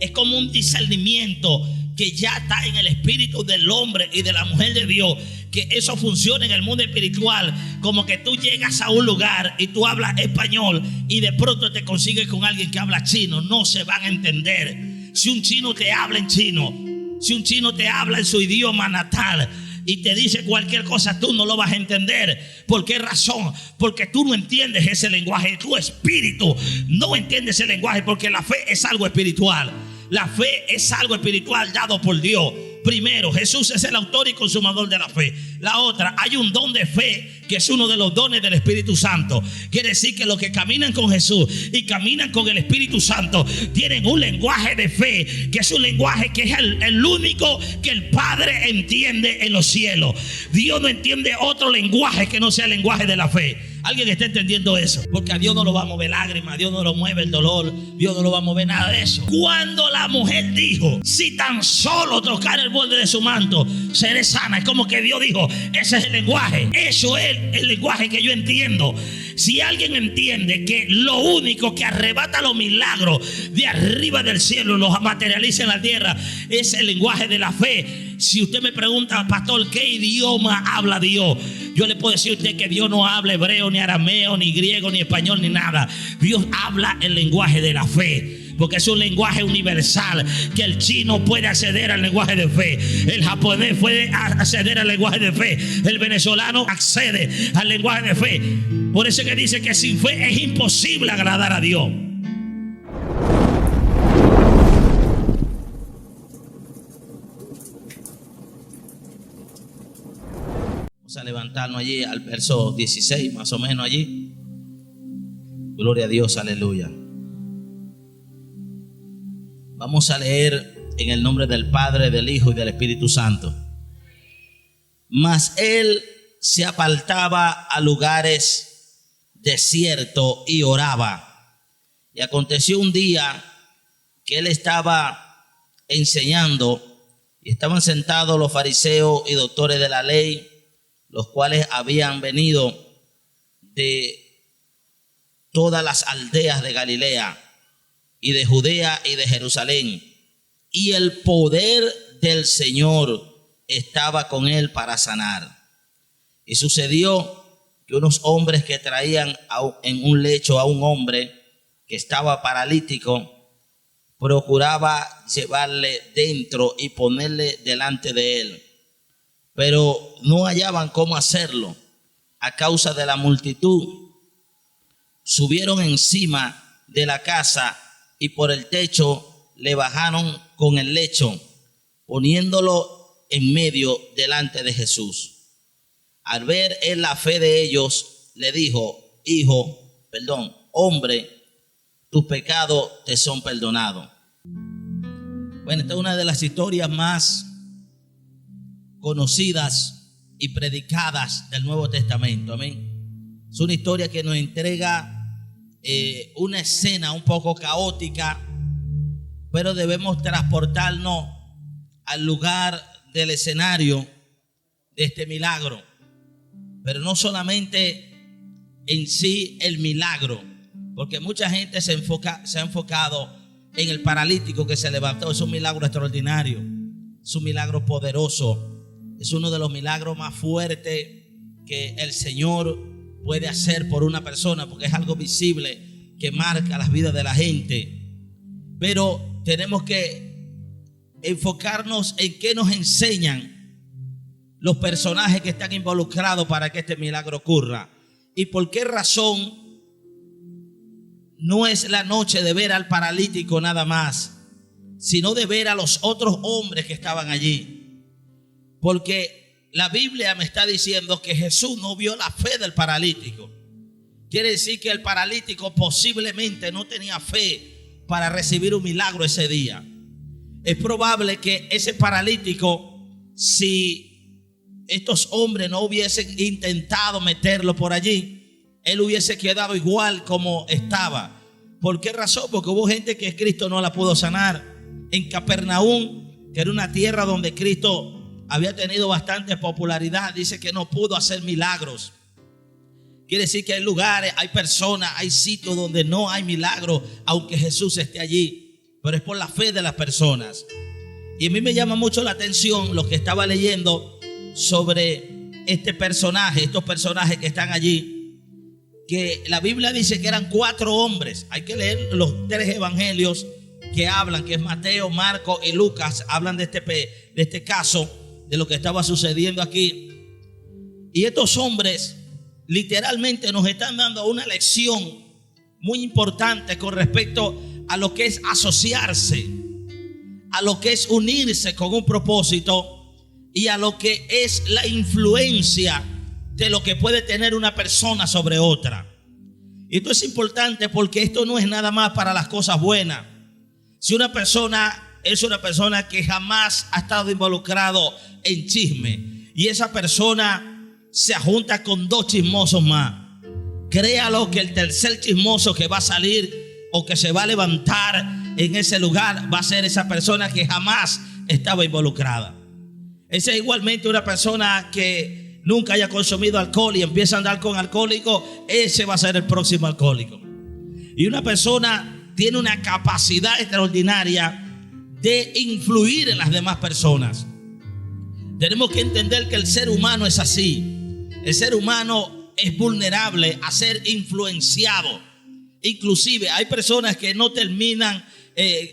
Es como un discernimiento que ya está en el espíritu del hombre y de la mujer de Dios, que eso funciona en el mundo espiritual. Como que tú llegas a un lugar y tú hablas español y de pronto te consigues con alguien que habla chino. No se van a entender. Si un chino te habla en chino, si un chino te habla en su idioma natal y te dice cualquier cosa, tú no lo vas a entender. ¿Por qué razón? Porque tú no entiendes ese lenguaje. Tu espíritu no entiende ese lenguaje, porque la fe es algo espiritual. La fe es algo espiritual dado por Dios. Primero, Jesús es el autor y consumador de la fe. La otra, hay un don de fe que es uno de los dones del Espíritu Santo. Quiere decir que los que caminan con Jesús y caminan con el Espíritu Santo tienen un lenguaje de fe, que es un lenguaje que es el único que el Padre entiende en los cielos. Dios no entiende otro lenguaje que no sea el lenguaje de la fe. ¿Alguien está entendiendo eso? Porque a Dios no lo va a mover lágrimas, a Dios no lo mueve el dolor, Dios no lo va a mover nada de eso. Cuando la mujer dijo, si tan solo tocar el borde de su manto, seré sana, es como que Dios dijo, ese es el lenguaje. Eso es el lenguaje que yo entiendo. Si alguien entiende que lo único que arrebata los milagros de arriba del cielo, los materializa en la tierra, es el lenguaje de la fe. Si usted me pregunta, pastor, ¿qué idioma habla Dios? Yo le puedo decir a usted que Dios no habla hebreo, ni arameo, ni griego, ni español, ni nada. Dios habla el lenguaje de la fe, porque es un lenguaje universal, que el chino puede acceder al lenguaje de fe, el japonés puede acceder al lenguaje de fe, el venezolano accede al lenguaje de fe. Por eso que dice que sin fe es imposible agradar a Dios. Vamos a levantarnos allí al verso 16, más o menos allí. Gloria a Dios, aleluya. Vamos a leer en el nombre del Padre, del Hijo y del Espíritu Santo. Mas él se apartaba a lugares desiertos y oraba. Y aconteció un día que él estaba enseñando y estaban sentados los fariseos y doctores de la ley, los cuales habían venido de todas las aldeas de Galilea y de Judea y de Jerusalén, y el poder del Señor estaba con él para sanar. Y sucedió que unos hombres que traían en un lecho a un hombre que estaba paralítico, procuraba llevarle dentro y ponerle delante de él, pero no hallaban cómo hacerlo a causa de la multitud. Subieron encima de la casa y por el techo le bajaron con el lecho, poniéndolo en medio delante de Jesús. Al ver él la fe de ellos, le dijo, hombre, tus pecados te son perdonados. Bueno, esta es una de las historias más conocidas y predicadas del Nuevo Testamento. Amén. Es una historia que nos entrega una escena un poco caótica, pero debemos transportarnos al lugar del escenario de este milagro. Pero no solamente en sí el milagro, porque mucha gente se ha enfocado en el paralítico que se levantó. Es un milagro extraordinario, es un milagro poderoso, es uno de los milagros más fuertes que el Señor puede hacer por una persona, porque es algo visible que marca las vidas de la gente. Pero tenemos que enfocarnos en qué nos enseñan los personajes que están involucrados para que este milagro ocurra. Y por qué razón no es la noche de ver al paralítico nada más, sino de ver a los otros hombres que estaban allí. Porque la Biblia me está diciendo que Jesús no vio la fe del paralítico. Quiere decir que el paralítico posiblemente no tenía fe para recibir un milagro ese día. Es probable que ese paralítico, si estos hombres no hubiesen intentado meterlo por allí, él hubiese quedado igual como estaba. ¿Por qué razón? Porque hubo gente que Cristo no la pudo sanar. En Capernaum, que era una tierra donde Cristo había tenido bastante popularidad, dice que no pudo hacer milagros. Quiere decir que hay lugares, hay personas, hay sitios donde no hay milagros, aunque Jesús esté allí. pero es por la fe de las personas. Y a mí me llama mucho la atención lo que estaba leyendo sobre estos personajes que están allí, que la Biblia dice que eran 4 hombres. Hay que leer los 3 evangelios que hablan, que es Mateo, Marcos y Lucas, hablan de este caso, de lo que estaba sucediendo aquí. Y estos hombres literalmente nos están dando una lección muy importante con respecto a lo que es asociarse, a lo que es unirse con un propósito y a lo que es la influencia de lo que puede tener una persona sobre otra. Y esto es importante porque esto no es nada más para las cosas buenas. Si una persona es una persona que jamás ha estado involucrado en chisme y esa persona se junta con 2 chismosos más, créalo que el tercer chismoso que va a salir o que se va a levantar en ese lugar va a ser esa persona que jamás estaba involucrada. Esa es igualmente una persona que nunca haya consumido alcohol y empieza a andar con alcohólicos, ese va a ser el próximo alcohólico. Y una persona tiene una capacidad extraordinaria de influir en las demás personas. Tenemos que entender que el ser humano es así. El ser humano es vulnerable a ser influenciado. Inclusive hay personas que no terminan,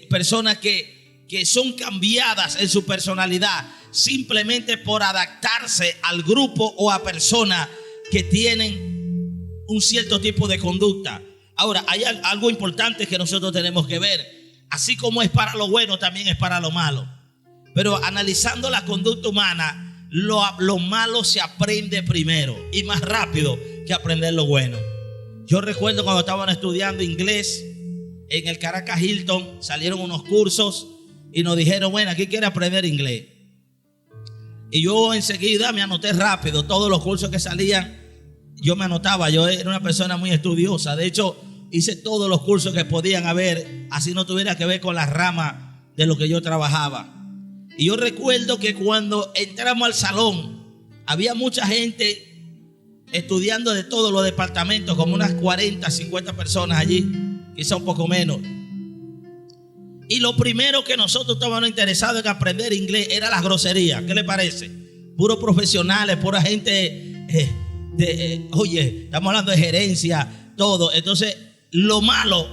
personas que son cambiadas en su personalidad simplemente por adaptarse al grupo o a personas que tienen un cierto tipo de conducta. Ahora, hay algo importante que nosotros tenemos que ver. Así como es para lo bueno, también es para lo malo. Pero analizando la conducta humana, lo malo se aprende primero y más rápido que aprender lo bueno. Yo recuerdo cuando estaban estudiando inglés en el Caracas Hilton, salieron unos cursos y nos dijeron, bueno, aquí quiere aprender inglés. Y yo enseguida me anoté rápido. Todos los cursos que salían, yo me anotaba. Yo era una persona muy estudiosa. De hecho, hice todos los cursos que podían haber, así no tuviera que ver con las ramas de lo que yo trabajaba. Y yo recuerdo que cuando entramos al salón, había mucha gente estudiando de todos los departamentos, como unas 40, 50 personas allí, quizá un poco menos. Y lo primero que nosotros estábamos interesados en aprender inglés era las groserías. ¿Qué le parece? Puros profesionales, pura gente, oye, estamos hablando de gerencia, todo. Entonces, lo malo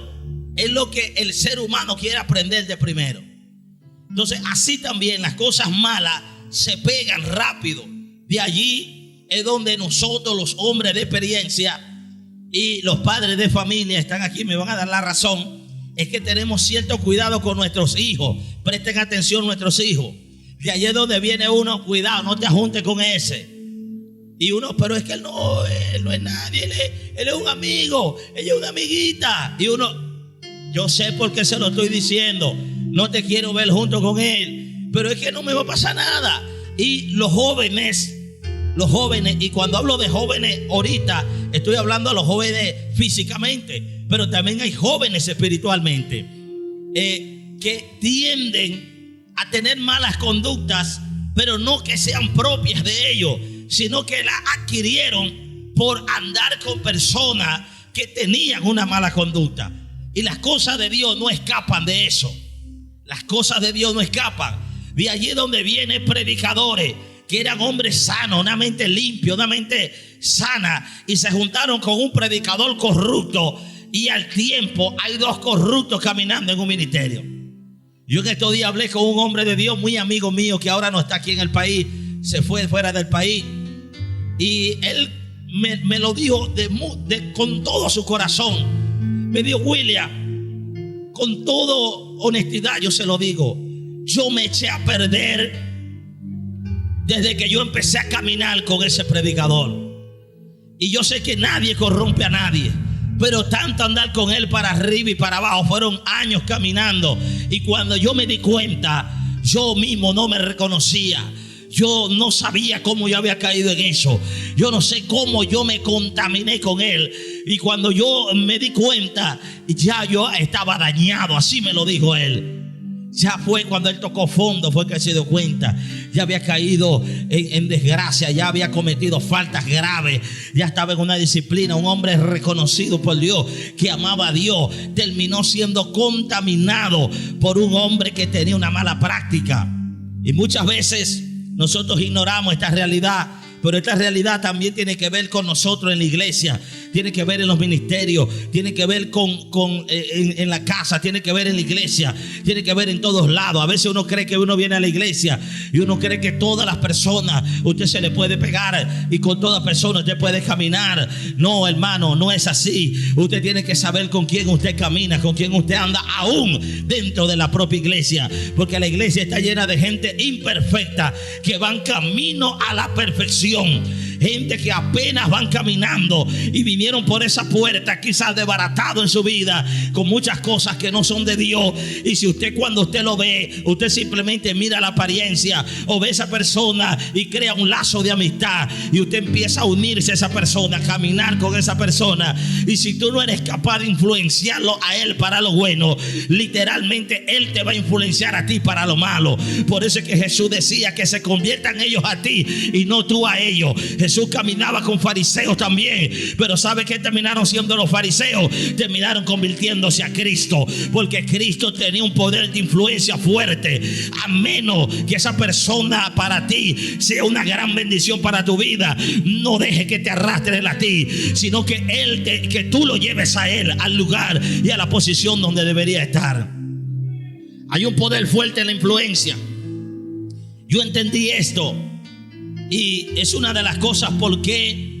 es lo que el ser humano quiere aprender de primero. Entonces, así también las cosas malas se pegan rápido. De allí es donde nosotros, los hombres de experiencia y los padres de familia, están aquí, me van a dar la razón. Es que tenemos cierto cuidado con nuestros hijos. Presten atención nuestros hijos. De allí es donde viene uno, cuidado, no te ajuntes con ese. Y uno, pero es que él no es nadie, él es un amigo, ella es una amiguita. Y uno, yo sé por qué se lo estoy diciendo, no te quiero ver junto con él, pero es que no me va a pasar nada. Y los jóvenes, y cuando hablo de jóvenes ahorita, estoy hablando a los jóvenes físicamente, pero también hay jóvenes espiritualmente, que tienden a tener malas conductas, pero no que sean propias de ellos, sino que la adquirieron por andar con personas que tenían una mala conducta. Y las cosas de Dios no escapan de eso. Las cosas de Dios no escapan. De allí donde vienen predicadores que eran hombres sanos, una mente limpia, una mente sana, y se juntaron con un predicador corrupto, y al tiempo hay 2 corruptos caminando en un ministerio. Yo en estos días hablé con un hombre de Dios muy amigo mío que ahora no está aquí en el país, se fue fuera del país, y él me lo dijo con todo su corazón. Me dijo, William, con toda honestidad yo se lo digo, yo me eché a perder desde que yo empecé a caminar con ese predicador. Y yo sé que nadie corrompe a nadie, pero tanto andar con él para arriba y para abajo, fueron años caminando. Y cuando yo me di cuenta, yo mismo no me reconocía. Yo no sabía cómo yo había caído en eso. Yo no sé cómo yo me contaminé con él. Y cuando yo me di cuenta, ya yo estaba dañado. Así me lo dijo él. Ya fue cuando él tocó fondo, fue que se dio cuenta. Ya había caído en desgracia, ya había cometido faltas graves, ya estaba en una disciplina. Un hombre reconocido por Dios, que amaba a Dios, terminó siendo contaminado por un hombre que tenía una mala práctica. Y muchas veces nosotros ignoramos esta realidad. Pero esta realidad también tiene que ver con nosotros en la iglesia, tiene que ver en los ministerios, tiene que ver en la casa, tiene que ver en la iglesia, tiene que ver en todos lados. A veces uno cree que uno viene a la iglesia y uno cree que todas las personas usted se le puede pegar y con todas personas usted puede caminar. No, hermano, no es así. Usted tiene que saber con quién usted camina, con quién usted anda, aún dentro de la propia iglesia, porque la iglesia está llena de gente imperfecta que van camino a la perfección. Gente que apenas van caminando y vinieron por esa puerta quizás desbaratado en su vida con muchas cosas que no son de Dios. Y si usted, cuando usted lo ve, usted simplemente mira la apariencia o ve a esa persona y crea un lazo de amistad, y usted empieza a unirse a esa persona, a caminar con esa persona, y si tú no eres capaz de influenciarlo a él para lo bueno, literalmente él te va a influenciar a ti para lo malo. Por eso es que Jesús decía que se conviertan ellos a ti y no tú a ellos. Jesús caminaba con fariseos también, pero ¿sabe qué terminaron siendo los fariseos? Terminaron convirtiéndose a Cristo, porque Cristo tenía un poder de influencia fuerte. A menos que esa persona para ti sea una gran bendición para tu vida, no deje que te arrastre a ti, sino que que tú lo lleves a él, al lugar y a la posición donde debería estar. Hay un poder fuerte en la influencia. Yo entendí esto. Y es una de las cosas por qué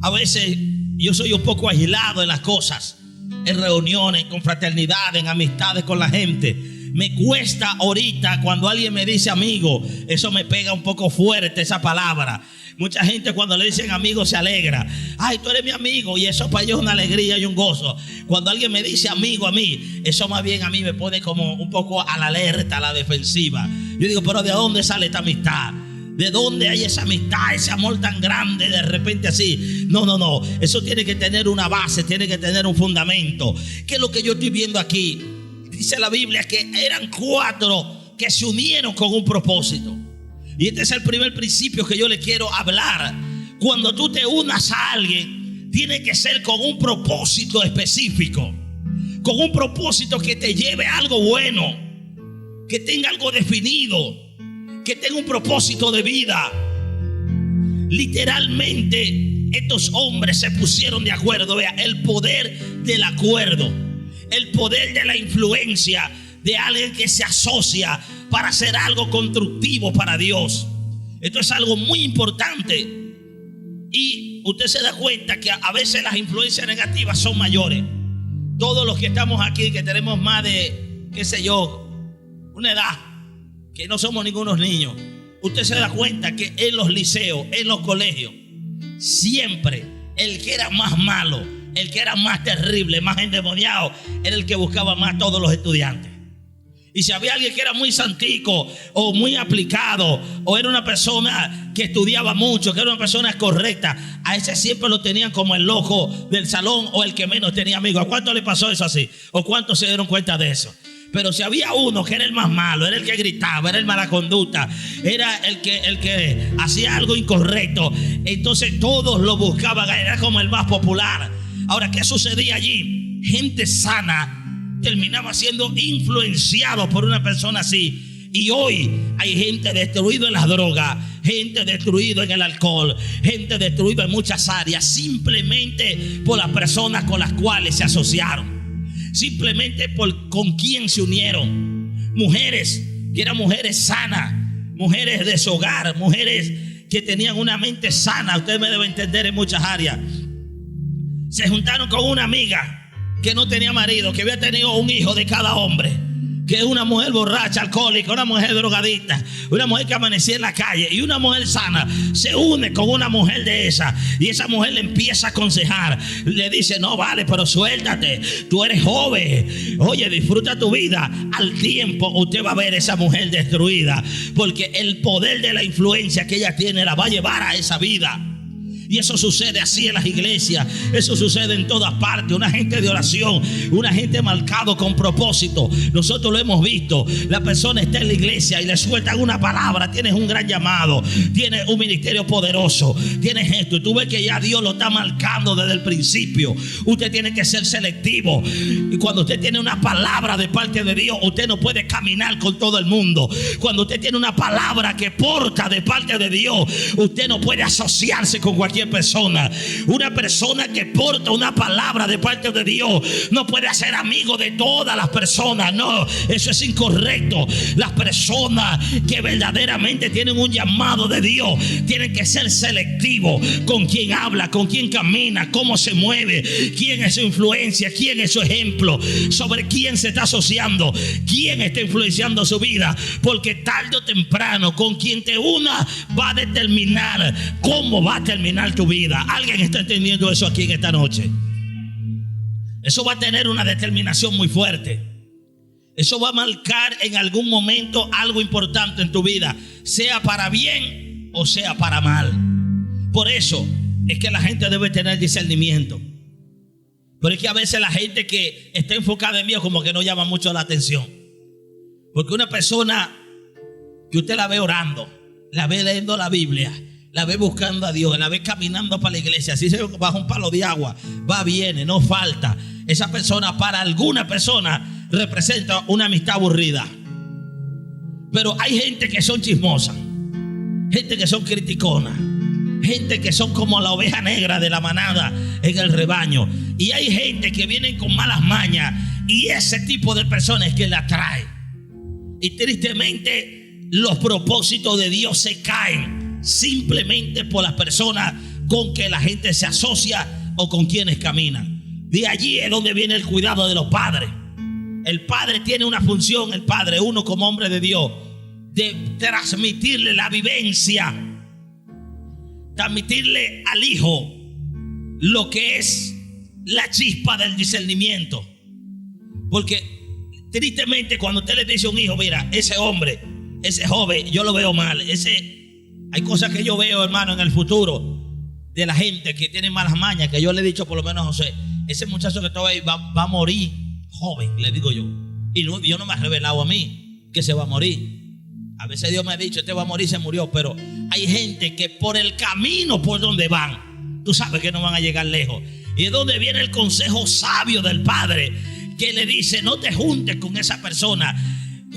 a veces yo soy un poco aislado en las cosas, en reuniones, en confraternidad, en amistades con la gente. Me cuesta ahorita cuando alguien me dice amigo, eso me pega un poco fuerte esa palabra. Mucha gente cuando le dicen amigo se alegra. Ay, tú eres mi amigo, y eso para ellos es una alegría y un gozo. Cuando alguien me dice amigo a mí, eso más bien a mí me pone como un poco a la alerta, a la defensiva. Yo digo, pero ¿de dónde sale esta amistad? ¿De dónde hay esa amistad, ese amor tan grande de repente así? No. Eso tiene que tener una base, tiene que tener un fundamento. ¿Qué es lo que yo estoy viendo aquí? Dice la Biblia que eran 4 que se unieron con un propósito. Y este es el primer principio que yo le quiero hablar. Cuando tú te unas a alguien, tiene que ser con un propósito específico, con un propósito que te lleve a algo bueno, que tenga algo definido, que tenga un propósito de vida. Literalmente estos hombres se pusieron de acuerdo. Vea, el poder del acuerdo, el poder de la influencia de alguien que se asocia para hacer algo constructivo para Dios. Esto es algo muy importante. Y usted se da cuenta que a veces las influencias negativas son mayores. Todos los que estamos aquí, que tenemos más de, qué sé yo, una edad, que no somos ningunos niños, usted se da cuenta que en los liceos, en los colegios, siempre el que era más malo, el que era más terrible, más endemoniado, era el que buscaba más a todos los estudiantes. Y si había alguien que era muy santico o muy aplicado, o era una persona que estudiaba mucho, que era una persona correcta, a ese siempre lo tenían como el loco del salón o el que menos tenía amigos. ¿A cuánto le pasó eso así? ¿O cuántos se dieron cuenta de eso? Pero si había uno que era el más malo, era el que gritaba, era el mala conducta, era el que hacía algo incorrecto, entonces todos lo buscaban, era como el más popular. Ahora, ¿qué sucedía allí? Gente sana terminaba siendo influenciado por una persona así. Y hoy hay gente destruida en las drogas, gente destruida en el alcohol, gente destruida en muchas áreas, simplemente por las personas con las cuales se asociaron, simplemente por con quién se unieron. Mujeres que eran mujeres sanas, mujeres de su hogar, mujeres que tenían una mente sana, usted me debe entender, en muchas áreas. Se juntaron con una amiga que no tenía marido, que había tenido un hijo de cada hombre, que es una mujer borracha, alcohólica, una mujer drogadicta, una mujer que amanecía en la calle, y una mujer sana se une con una mujer de esa, y esa mujer le empieza a aconsejar, le dice, no vale, pero suéltate, tú eres joven, oye, disfruta tu vida. Al tiempo usted va a ver esa mujer destruida, porque el poder de la influencia que ella tiene la va a llevar a esa vida. Y eso sucede así en las iglesias. Eso sucede en todas partes. Una gente de oración, una gente marcado con propósito. Nosotros lo hemos visto. La persona está en la iglesia y le sueltan una palabra. Tienes un gran llamado, tienes un ministerio poderoso, tienes esto. Y tú ves que ya Dios lo está marcando desde el principio. Usted tiene que ser selectivo. Y cuando usted tiene una palabra de parte de Dios, usted no puede caminar con todo el mundo. Cuando usted tiene una palabra que porta de parte de Dios, usted no puede asociarse con cualquier persona. Una persona que porta una palabra de parte de Dios no puede ser amigo de todas las personas. No, eso es incorrecto. Las personas que verdaderamente tienen un llamado de Dios tienen que ser selectivos con quién habla, con quién camina, cómo se mueve, quién es su influencia, quién es su ejemplo, sobre quién se está asociando, quién está influenciando su vida, porque tarde o temprano con quien te una va a determinar cómo va a terminar tu vida. ¿Alguien está entendiendo eso aquí en esta noche? Eso va a tener una determinación muy fuerte. Eso va a marcar en algún momento algo importante en tu vida, sea para bien o sea para mal. Por eso es que la gente debe tener discernimiento. Pero es que a veces la gente que está enfocada en Dios como que no llama mucho la atención. Porque una persona que usted la ve orando, la ve leyendo la Biblia, la ve buscando a Dios, la ve caminando para la iglesia, así se baja un palo de agua, va, viene, no falta. Esa persona, para alguna persona, representa una amistad aburrida. Pero hay gente que son chismosas, gente que son criticonas, gente que son como la oveja negra de la manada en el rebaño. Y hay gente que vienen con malas mañas, y ese tipo de personas es que la atrae. Y tristemente los propósitos de Dios se caen simplemente por las personas con que la gente se asocia o con quienes caminan. De allí es donde viene el cuidado de los padres. El padre tiene una función, el padre, uno como hombre de Dios, de transmitirle la vivencia, transmitirle al hijo lo que es la chispa del discernimiento. Porque tristemente cuando usted le dice a un hijo, mira, ese hombre, ese joven, yo lo veo mal, hay cosas que yo veo, hermano, en el futuro de la gente que tiene malas mañas, que yo le he dicho por lo menos a José, ese muchacho que está ahí va a morir joven, le digo yo. Y no, Dios no me ha revelado a mí que se va a morir. A veces Dios me ha dicho, este va a morir, se murió. Pero hay gente que por el camino por donde van, tú sabes que no van a llegar lejos. Y es donde viene el consejo sabio del padre, que le dice, no te juntes con esa persona.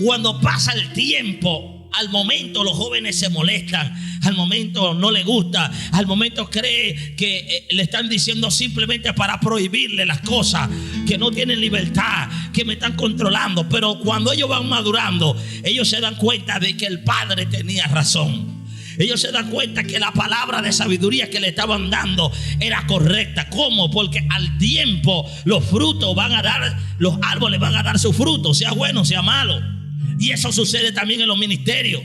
Cuando pasa el tiempo, al momento los jóvenes se molestan, al momento no le gusta, al momento cree que le están diciendo simplemente para prohibirle las cosas, que no tienen libertad, que me están controlando. Pero cuando ellos van madurando, ellos se dan cuenta de que el padre tenía razón. Ellos se dan cuenta que la palabra de sabiduría que le estaban dando era correcta. ¿Cómo? Porque al tiempo los frutos van a dar, los árboles van a dar su fruto, sea bueno, sea malo. Y eso sucede también en los ministerios.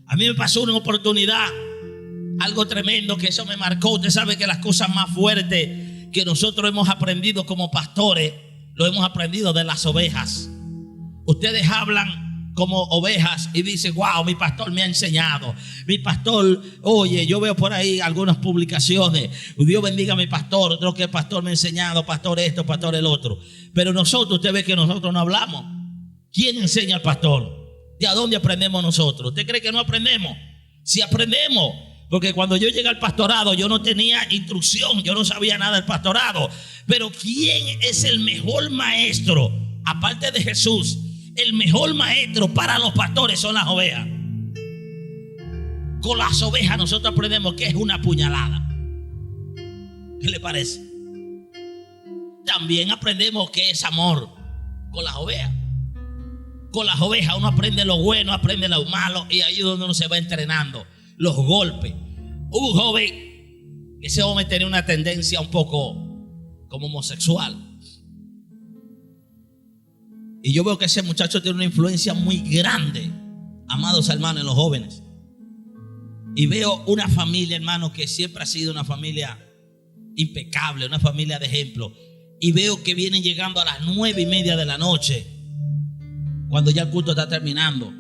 A mí me pasó una oportunidad, algo tremendo, que eso me marcó. Usted sabe que las cosas más fuertes que nosotros hemos aprendido como pastores, lo hemos aprendido de las ovejas. Ustedes hablan como ovejas y dicen, wow, mi pastor me ha enseñado. Mi pastor, oye, yo veo por ahí algunas publicaciones, Dios bendiga a mi pastor, otro que el pastor me ha enseñado, pastor esto, pastor el otro. Pero nosotros, usted ve que nosotros no hablamos. ¿Quién enseña al pastor? ¿De a dónde aprendemos nosotros? ¿Usted cree que no aprendemos? Sí aprendemos, porque cuando yo llegué al pastorado yo no tenía instrucción, yo no sabía nada del pastorado. Pero ¿quién es el mejor maestro? Aparte de Jesús, el mejor maestro para los pastores son las ovejas. Con las ovejas nosotros aprendemos que es una puñalada. ¿Qué le parece? También aprendemos que es amor con las ovejas. Con las ovejas uno aprende lo bueno, aprende lo malo, y ahí es donde uno se va entrenando. Los golpes. Hubo un joven, ese hombre tenía una tendencia un poco como homosexual. Y yo veo que ese muchacho tiene una influencia muy grande, amados hermanos, en los jóvenes. Y veo una familia, hermano, que siempre ha sido una familia impecable, una familia de ejemplo. Y veo que vienen llegando a las 9:30 de la noche, cuando ya el culto está terminando.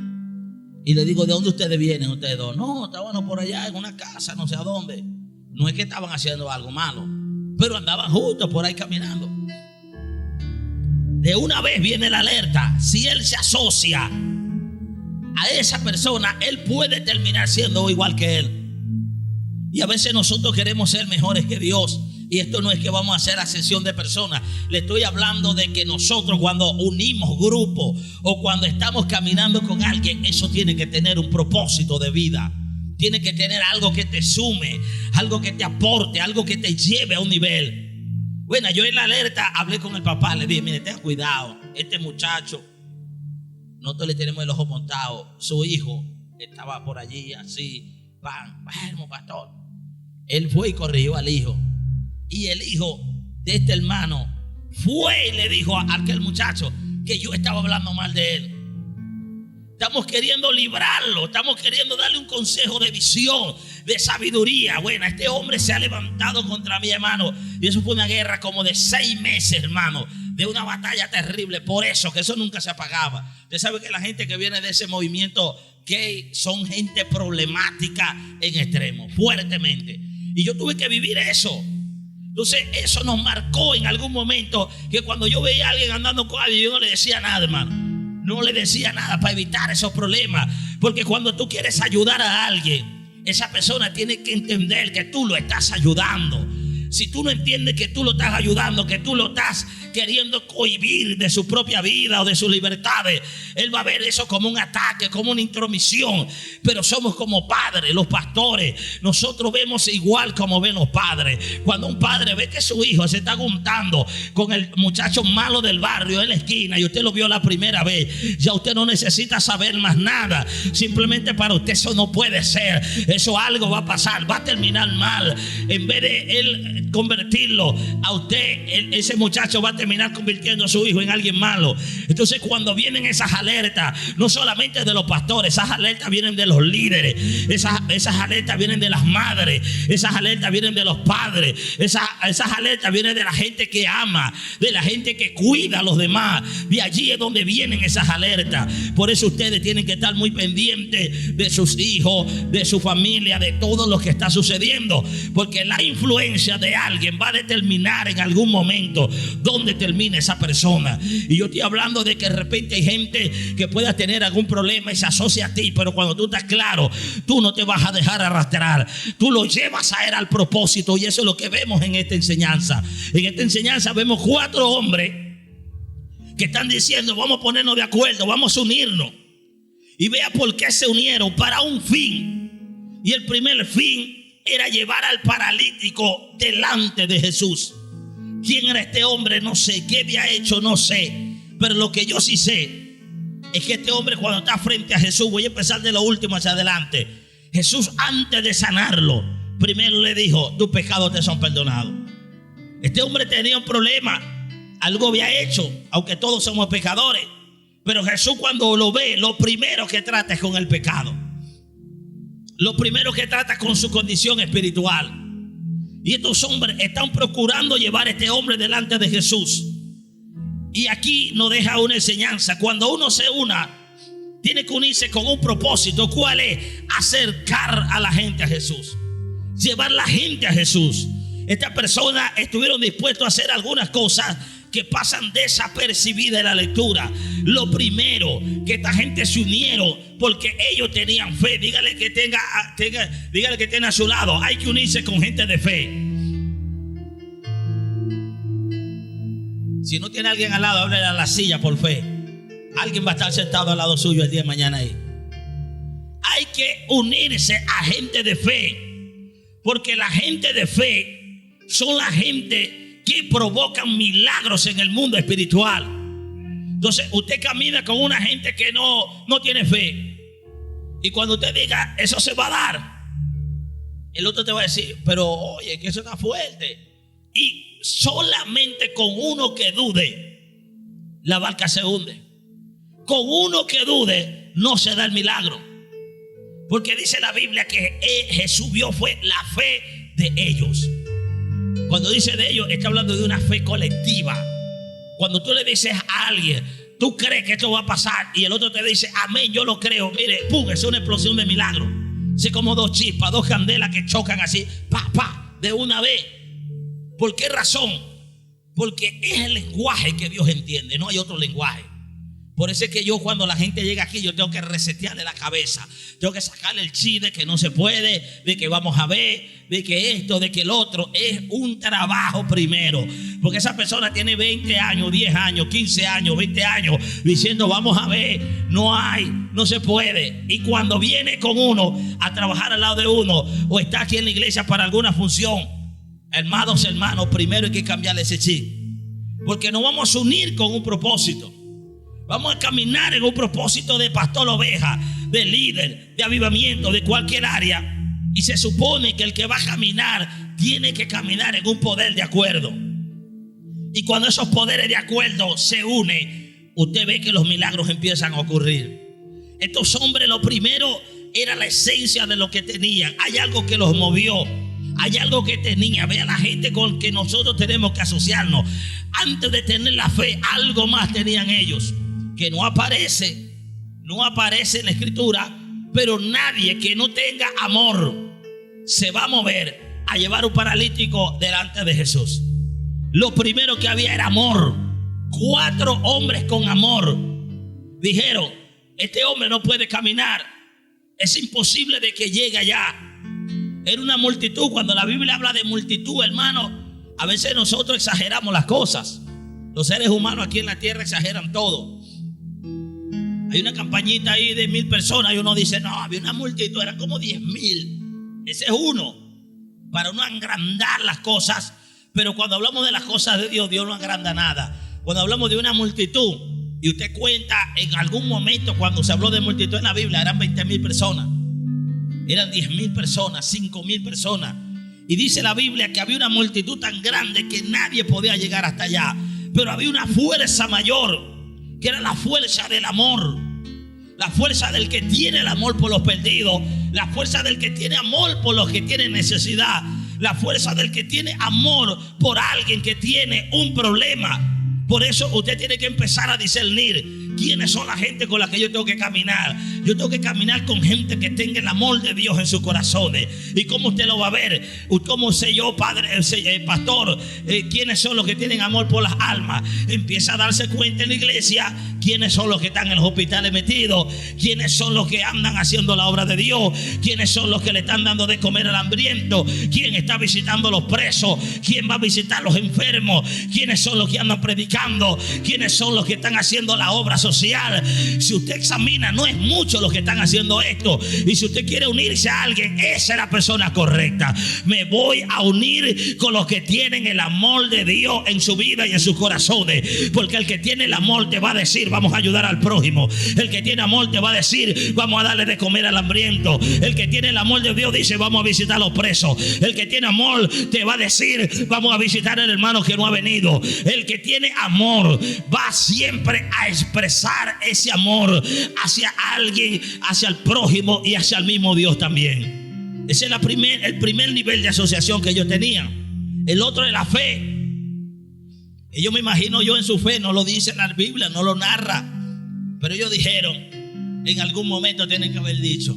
Y le digo, ¿de dónde ustedes vienen? Ustedes dos. No, estábamos por allá en una casa, no sé a dónde. No es que estaban haciendo algo malo, pero andaban juntos por ahí caminando. De una vez viene la alerta. Si él se asocia a esa persona, él puede terminar siendo igual que él. Y a veces nosotros queremos ser mejores que Dios. Y esto no es que vamos a hacer ascensión de personas. Le estoy hablando de que nosotros cuando unimos grupo o cuando estamos caminando con alguien, eso tiene que tener un propósito de vida. Tiene que tener algo que te sume, algo que te aporte, algo que te lleve a un nivel. Bueno, yo en la alerta hablé con el papá, le dije, mire, tenga cuidado, este muchacho, nosotros le tenemos el ojo montado. Su hijo estaba por allí así, bueno, pastor. Él fue y corrigió al hijo. Y el hijo de este hermano fue y le dijo a aquel muchacho que yo estaba hablando mal de él. Estamos queriendo librarlo, estamos queriendo darle un consejo de visión, de sabiduría. Bueno, este hombre se ha levantado contra mi hermano. Y eso fue una guerra como de 6 meses, hermano. De una batalla terrible. Por eso, que eso nunca se apagaba. Usted sabe que la gente que viene de ese movimiento gay son gente problemática en extremo, fuertemente. Y yo tuve que vivir eso. Entonces eso nos marcó en algún momento, que cuando yo veía a alguien andando con alguien, yo no le decía nada, hermano. No le decía nada para evitar esos problemas. Porque cuando tú quieres ayudar a alguien, esa persona tiene que entender que tú lo estás ayudando. Si tú no entiendes que tú lo estás ayudando, que tú lo estás queriendo cohibir de su propia vida o de sus libertades, él va a ver eso como un ataque, como una intromisión. Pero somos como padres, los pastores, nosotros vemos igual como ven los padres. Cuando un padre ve que su hijo se está juntando con el muchacho malo del barrio en la esquina y usted lo vio la primera vez, ya usted no necesita saber más nada. Simplemente para usted eso no puede ser. Eso algo va a pasar, va a terminar mal. En vez de él convertirlo a usted, ese muchacho va a terminar convirtiendo a su hijo en alguien malo. Entonces cuando vienen esas alertas, no solamente de los pastores, esas alertas vienen de los líderes, esas alertas vienen de las madres, esas alertas vienen de los padres, esas alertas vienen de la gente que ama, de la gente que cuida a los demás. De allí es donde vienen esas alertas. Por eso ustedes tienen que estar muy pendientes de sus hijos, de su familia, de todo lo que está sucediendo, porque la influencia de alguien va a determinar en algún momento dónde termina esa persona. Y yo estoy hablando de que de repente hay gente que pueda tener algún problema y se asocia a ti, pero cuando tú estás claro, tú no te vas a dejar arrastrar, tú lo llevas a él al propósito. Y eso es lo que vemos en esta enseñanza. En esta enseñanza vemos 4 hombres que están diciendo, vamos a ponernos de acuerdo, vamos a unirnos. Y vea por qué se unieron, para un fin. Y el primer fin era llevar al paralítico delante de Jesús. ¿Quién era este hombre? No sé. ¿Qué había hecho? No sé. Pero lo que yo sí sé es que este hombre, cuando está frente a Jesús, voy a empezar de lo último hacia adelante. Jesús, antes de sanarlo, primero le dijo, tus pecados te son perdonados. Este hombre tenía un problema, algo había hecho, aunque todos somos pecadores. Pero Jesús, cuando lo ve, lo primero que trata es con el pecado. Lo primero que trata con su condición espiritual. Y estos hombres están procurando llevar a este hombre delante de Jesús. Y aquí nos deja una enseñanza. Cuando uno se una, tiene que unirse con un propósito. ¿Cuál es? Acercar a la gente a Jesús. Llevar la gente a Jesús. Estas personas estuvieron dispuestos a hacer algunas cosas que pasan desapercibidas en la lectura. Lo primero, que esta gente se unieron porque ellos tenían fe. Dígale que dígale que tenga a su lado, hay que unirse con gente de fe. Si no tiene alguien al lado, háblale a la silla por fe. Alguien va a estar sentado al lado suyo el día de mañana ahí. Hay que unirse a gente de fe, porque la gente de fe son la gente que provocan milagros en el mundo espiritual. Entonces usted camina con una gente que no tiene fe, y cuando usted diga eso se va a dar, el otro te va a decir, pero oye, que eso está fuerte. Y solamente con uno que dude, la barca se hunde. Con uno que dude no se da el milagro, porque dice la Biblia que Jesús vio fue la fe de ellos. Cuando dice de ellos, está hablando de una fe colectiva. Cuando tú le dices a alguien, tú crees que esto va a pasar, y el otro te dice, amén, yo lo creo. Mire, pum, es una explosión de milagro. Es como 2 chispas, 2 candelas que chocan así, pa, pa. de una vez. ¿Por qué razón? Porque es el lenguaje que Dios entiende, no hay otro lenguaje. Por eso es que yo, cuando la gente llega aquí, yo tengo que resetearle la cabeza. Tengo que sacarle el chi de que no se puede, de que vamos a ver, de que esto, de que el otro. Es un trabajo primero. Porque esa persona tiene 20 años, 10 años, 15 años, 20 años diciendo vamos a ver, no hay, no se puede. Y cuando viene con uno a trabajar al lado de uno o está aquí en la iglesia para alguna función, hermanos, primero hay que cambiarle ese chi. Porque nos vamos a unir con un propósito. Vamos a caminar en un propósito de pastor oveja, de líder, de avivamiento, de cualquier área. Y se supone que el que va a caminar tiene que caminar en un poder de acuerdo. Y cuando esos poderes de acuerdo se unen, usted ve que los milagros empiezan a ocurrir. Estos hombres, lo primero era la esencia de lo que tenían. Hay algo que los movió. Hay algo que tenía. Vea la gente con que nosotros tenemos que asociarnos. Antes de tener la fe, algo más tenían ellos, que no aparece en la escritura, pero nadie que no tenga amor se va a mover a llevar un paralítico delante de Jesús. Lo primero que había era amor. 4 hombres con amor dijeron: este hombre no puede caminar, es imposible de que llegue allá. Era una multitud. Cuando la Biblia habla de multitud, hermano, a veces nosotros exageramos las cosas. Los seres humanos aquí en la tierra exageran todo. Hay una campañita ahí de 1000 personas y uno dice, no, había una multitud, eran como 10,000. Ese es uno, para no agrandar las cosas. Pero cuando hablamos de las cosas de Dios, Dios no agranda nada. Cuando hablamos de una multitud, y usted cuenta en algún momento cuando se habló de multitud en la Biblia, eran 20,000 personas, eran 10,000 personas, 5,000 personas. Y dice la Biblia que había una multitud tan grande que nadie podía llegar hasta allá. Pero había una fuerza mayor, que era la fuerza del amor. La fuerza del que tiene el amor por los perdidos. La fuerza del que tiene amor por los que tienen necesidad. La fuerza del que tiene amor por alguien que tiene un problema. Por eso usted tiene que empezar a discernir quiénes son la gente con la que yo tengo que caminar. Yo tengo que caminar con gente que tenga el amor de Dios en sus corazones. ¿Y cómo usted lo va a ver? ¿Cómo sé yo, pastor, quiénes son los que tienen amor por las almas? Empieza a darse cuenta en la iglesia quiénes son los que están en los hospitales metidos, quiénes son los que andan haciendo la obra de Dios, quiénes son los que le están dando de comer al hambriento, quién está visitando a los presos, quién va a visitar a los enfermos, quiénes son los que andan predicando, quiénes son los que están haciendo la obra social. Si usted examina, no es mucho los que están haciendo esto. Y si usted quiere unirse a alguien, esa es la persona correcta. Me voy a unir con los que tienen el amor de Dios en su vida y en sus corazones. Porque el que tiene el amor te va a decir, vamos a ayudar al prójimo. El que tiene amor te va a decir, vamos a darle de comer al hambriento. El que tiene el amor de Dios dice, vamos a visitar a los presos. El que tiene amor te va a decir, vamos a visitar al hermano que no ha venido. El que tiene amor va siempre a expresar ese amor hacia alguien, hacia el prójimo y hacia el mismo Dios también. Ese es el primer nivel de asociación que ellos tenían. El otro es la fe. Ellos, me imagino yo, en su fe, no lo dice la Biblia, no lo narra, pero ellos dijeron, en algún momento tienen que haber dicho,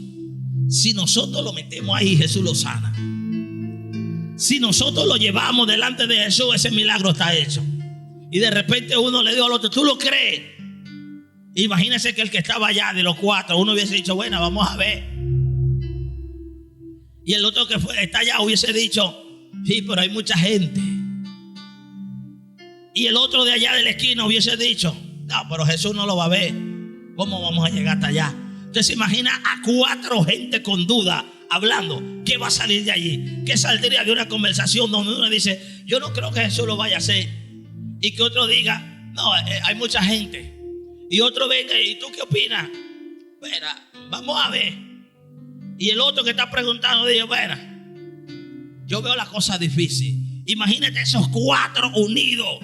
si nosotros lo metemos ahí, Jesús lo sana. Si nosotros lo llevamos delante de Jesús, ese milagro está hecho. Y de repente uno le dijo al otro, ¿tú lo crees? Imagínense que el que estaba allá de los 4, uno hubiese dicho, bueno, vamos a ver. Y el otro que está allá hubiese dicho, sí, pero hay mucha gente. Y el otro de allá de la esquina hubiese dicho, no, pero Jesús no lo va a ver. ¿Cómo vamos a llegar hasta allá? Usted se imagina a 4 gente con duda hablando. ¿Qué va a salir de allí? ¿Qué saldría de una conversación donde uno dice, yo no creo que Jesús lo vaya a hacer? Y que otro diga, no, hay mucha gente. Y otro venga, ¿y tú qué opinas? Bueno, vamos a ver. Y el otro que está preguntando dice, bueno, yo veo la cosa difícil. Imagínate esos 4 unidos.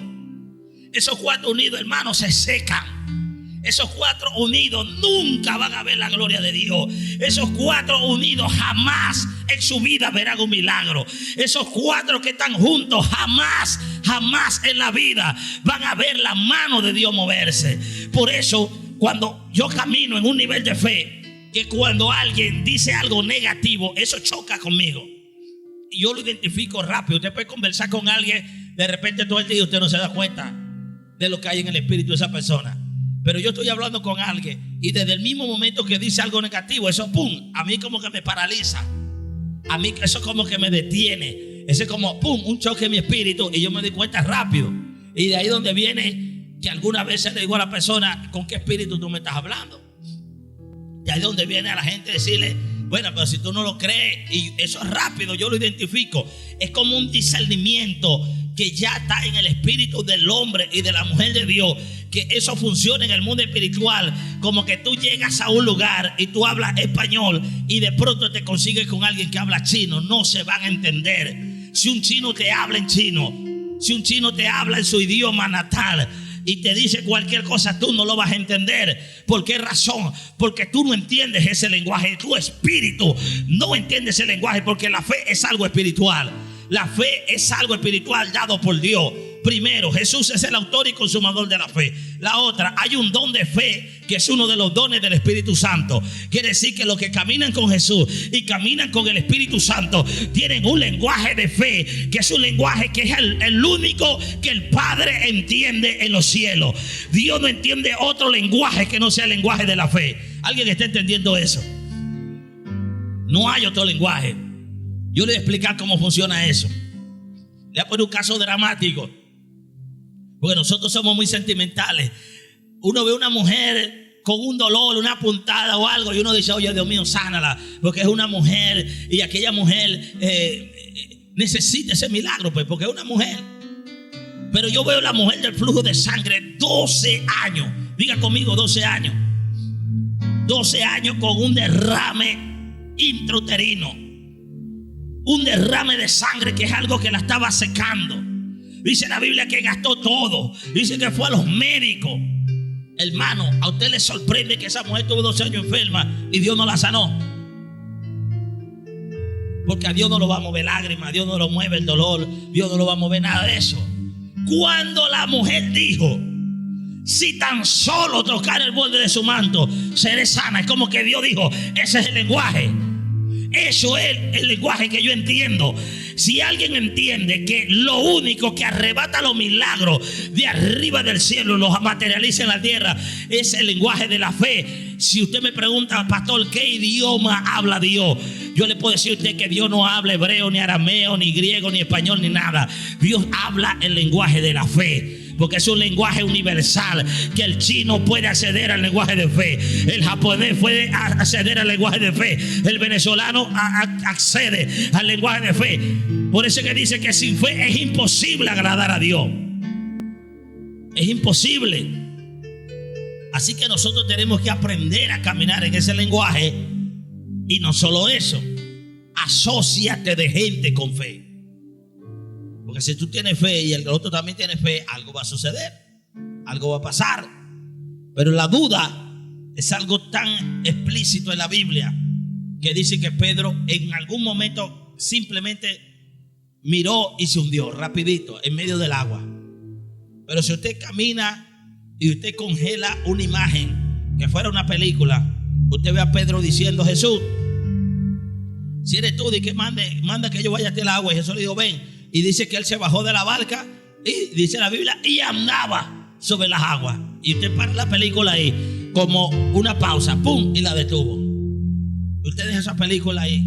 Esos 4 unidos, hermanos, se secan. Esos 4 unidos nunca van a ver la gloria de Dios. Esos 4 unidos jamás en su vida verán un milagro. Esos 4 que están juntos jamás en la vida van a ver la mano de Dios moverse. Por eso, cuando yo camino en un nivel de fe, que cuando alguien dice algo negativo, eso choca conmigo. yo lo identifico rápido. Usted puede conversar con alguien de repente todo el día y usted no se da cuenta de lo que hay en el espíritu de esa persona. Pero yo estoy hablando con alguien y desde el mismo momento que dice algo negativo, eso pum, a mí como que me paraliza. A mí eso como que me detiene. Ese es como pum, un choque en mi espíritu y yo me doy cuenta rápido. Y de ahí donde viene que algunas veces le digo a la persona, ¿con qué espíritu tú me estás hablando? De ahí donde viene a la gente decirle, bueno, pero si tú no lo crees, y eso es rápido, yo lo identifico. Es como un discernimiento que ya está en el espíritu del hombre y de la mujer de Dios, que eso funciona en el mundo espiritual, como que tú llegas a un lugar y tú hablas español y de pronto te consigues con alguien que habla chino. No se van a entender. Si un chino te habla en chino, si un chino te habla en su idioma natal y te dice cualquier cosa, tú no lo vas a entender. ¿Por qué razón? Porque tú no entiendes ese lenguaje. Tu espíritu no entiende ese lenguaje, porque la fe es algo espiritual. La fe es algo espiritual dado por Dios. Primero, Jesús es el autor y consumador de la fe. La otra, hay un don de fe que es uno de los dones del Espíritu Santo. Quiere decir que los que caminan con Jesús y caminan con el Espíritu Santo tienen un lenguaje de fe, que es un lenguaje que es el único que el Padre entiende en los cielos. Dios no entiende otro lenguaje que no sea el lenguaje de la fe. ¿Alguien está entendiendo eso? No hay otro lenguaje. Yo le voy a explicar cómo funciona eso. Le voy a poner un caso dramático, porque nosotros somos muy sentimentales. Uno ve una mujer con un dolor, una puntada o algo, y uno dice, oye, Dios mío, sánala, porque es una mujer y aquella mujer necesita ese milagro, pues, porque es una mujer. Pero yo veo la mujer del flujo de sangre, 12 años, diga conmigo, 12 años. 12 años con un derrame intrauterino. Un derrame de sangre que es algo que la estaba secando. Dice la Biblia que gastó todo. Dice que fue a los médicos. Hermano, a usted le sorprende que esa mujer tuvo 12 años enferma y Dios no la sanó. Porque a Dios no lo va a mover lágrimas, a Dios no lo mueve el dolor, Dios no lo va a mover nada de eso. Cuando la mujer dijo, si tan solo tocar el borde de su manto, seré sana. Es como que Dios dijo, ese es el lenguaje. Eso es el lenguaje que yo entiendo. Si alguien entiende que lo único que arrebata los milagros de arriba del cielo y los materializa en la tierra es el lenguaje de la fe. Si usted me pregunta, pastor, ¿qué idioma habla Dios? Yo le puedo decir a usted que Dios no habla hebreo, ni arameo, ni griego, ni español, ni nada. Dios habla el lenguaje de la fe, porque es un lenguaje universal, que el chino puede acceder al lenguaje de fe, el japonés puede acceder al lenguaje de fe, el venezolano accede al lenguaje de fe. Por eso es que dice que sin fe es imposible agradar a Dios. Es imposible. Así que nosotros tenemos que aprender a caminar en ese lenguaje. Y no solo eso, asóciate de gente con fe. Porque si tú tienes fe y el otro también tiene fe, algo va a suceder, algo va a pasar. Pero la duda es algo tan explícito en la Biblia que dice que Pedro en algún momento simplemente miró y se hundió rapidito en medio del agua. Pero si usted camina y usted congela una imagen que fuera una película, usted ve a Pedro diciendo, Jesús, si eres tú, di que manda que yo vaya hasta el agua. Y Jesús le dijo, ven. Y dice que él se bajó de la barca y dice la Biblia y andaba sobre las aguas. Y usted para la película ahí como una pausa, pum, y la detuvo. Usted deja esa película ahí,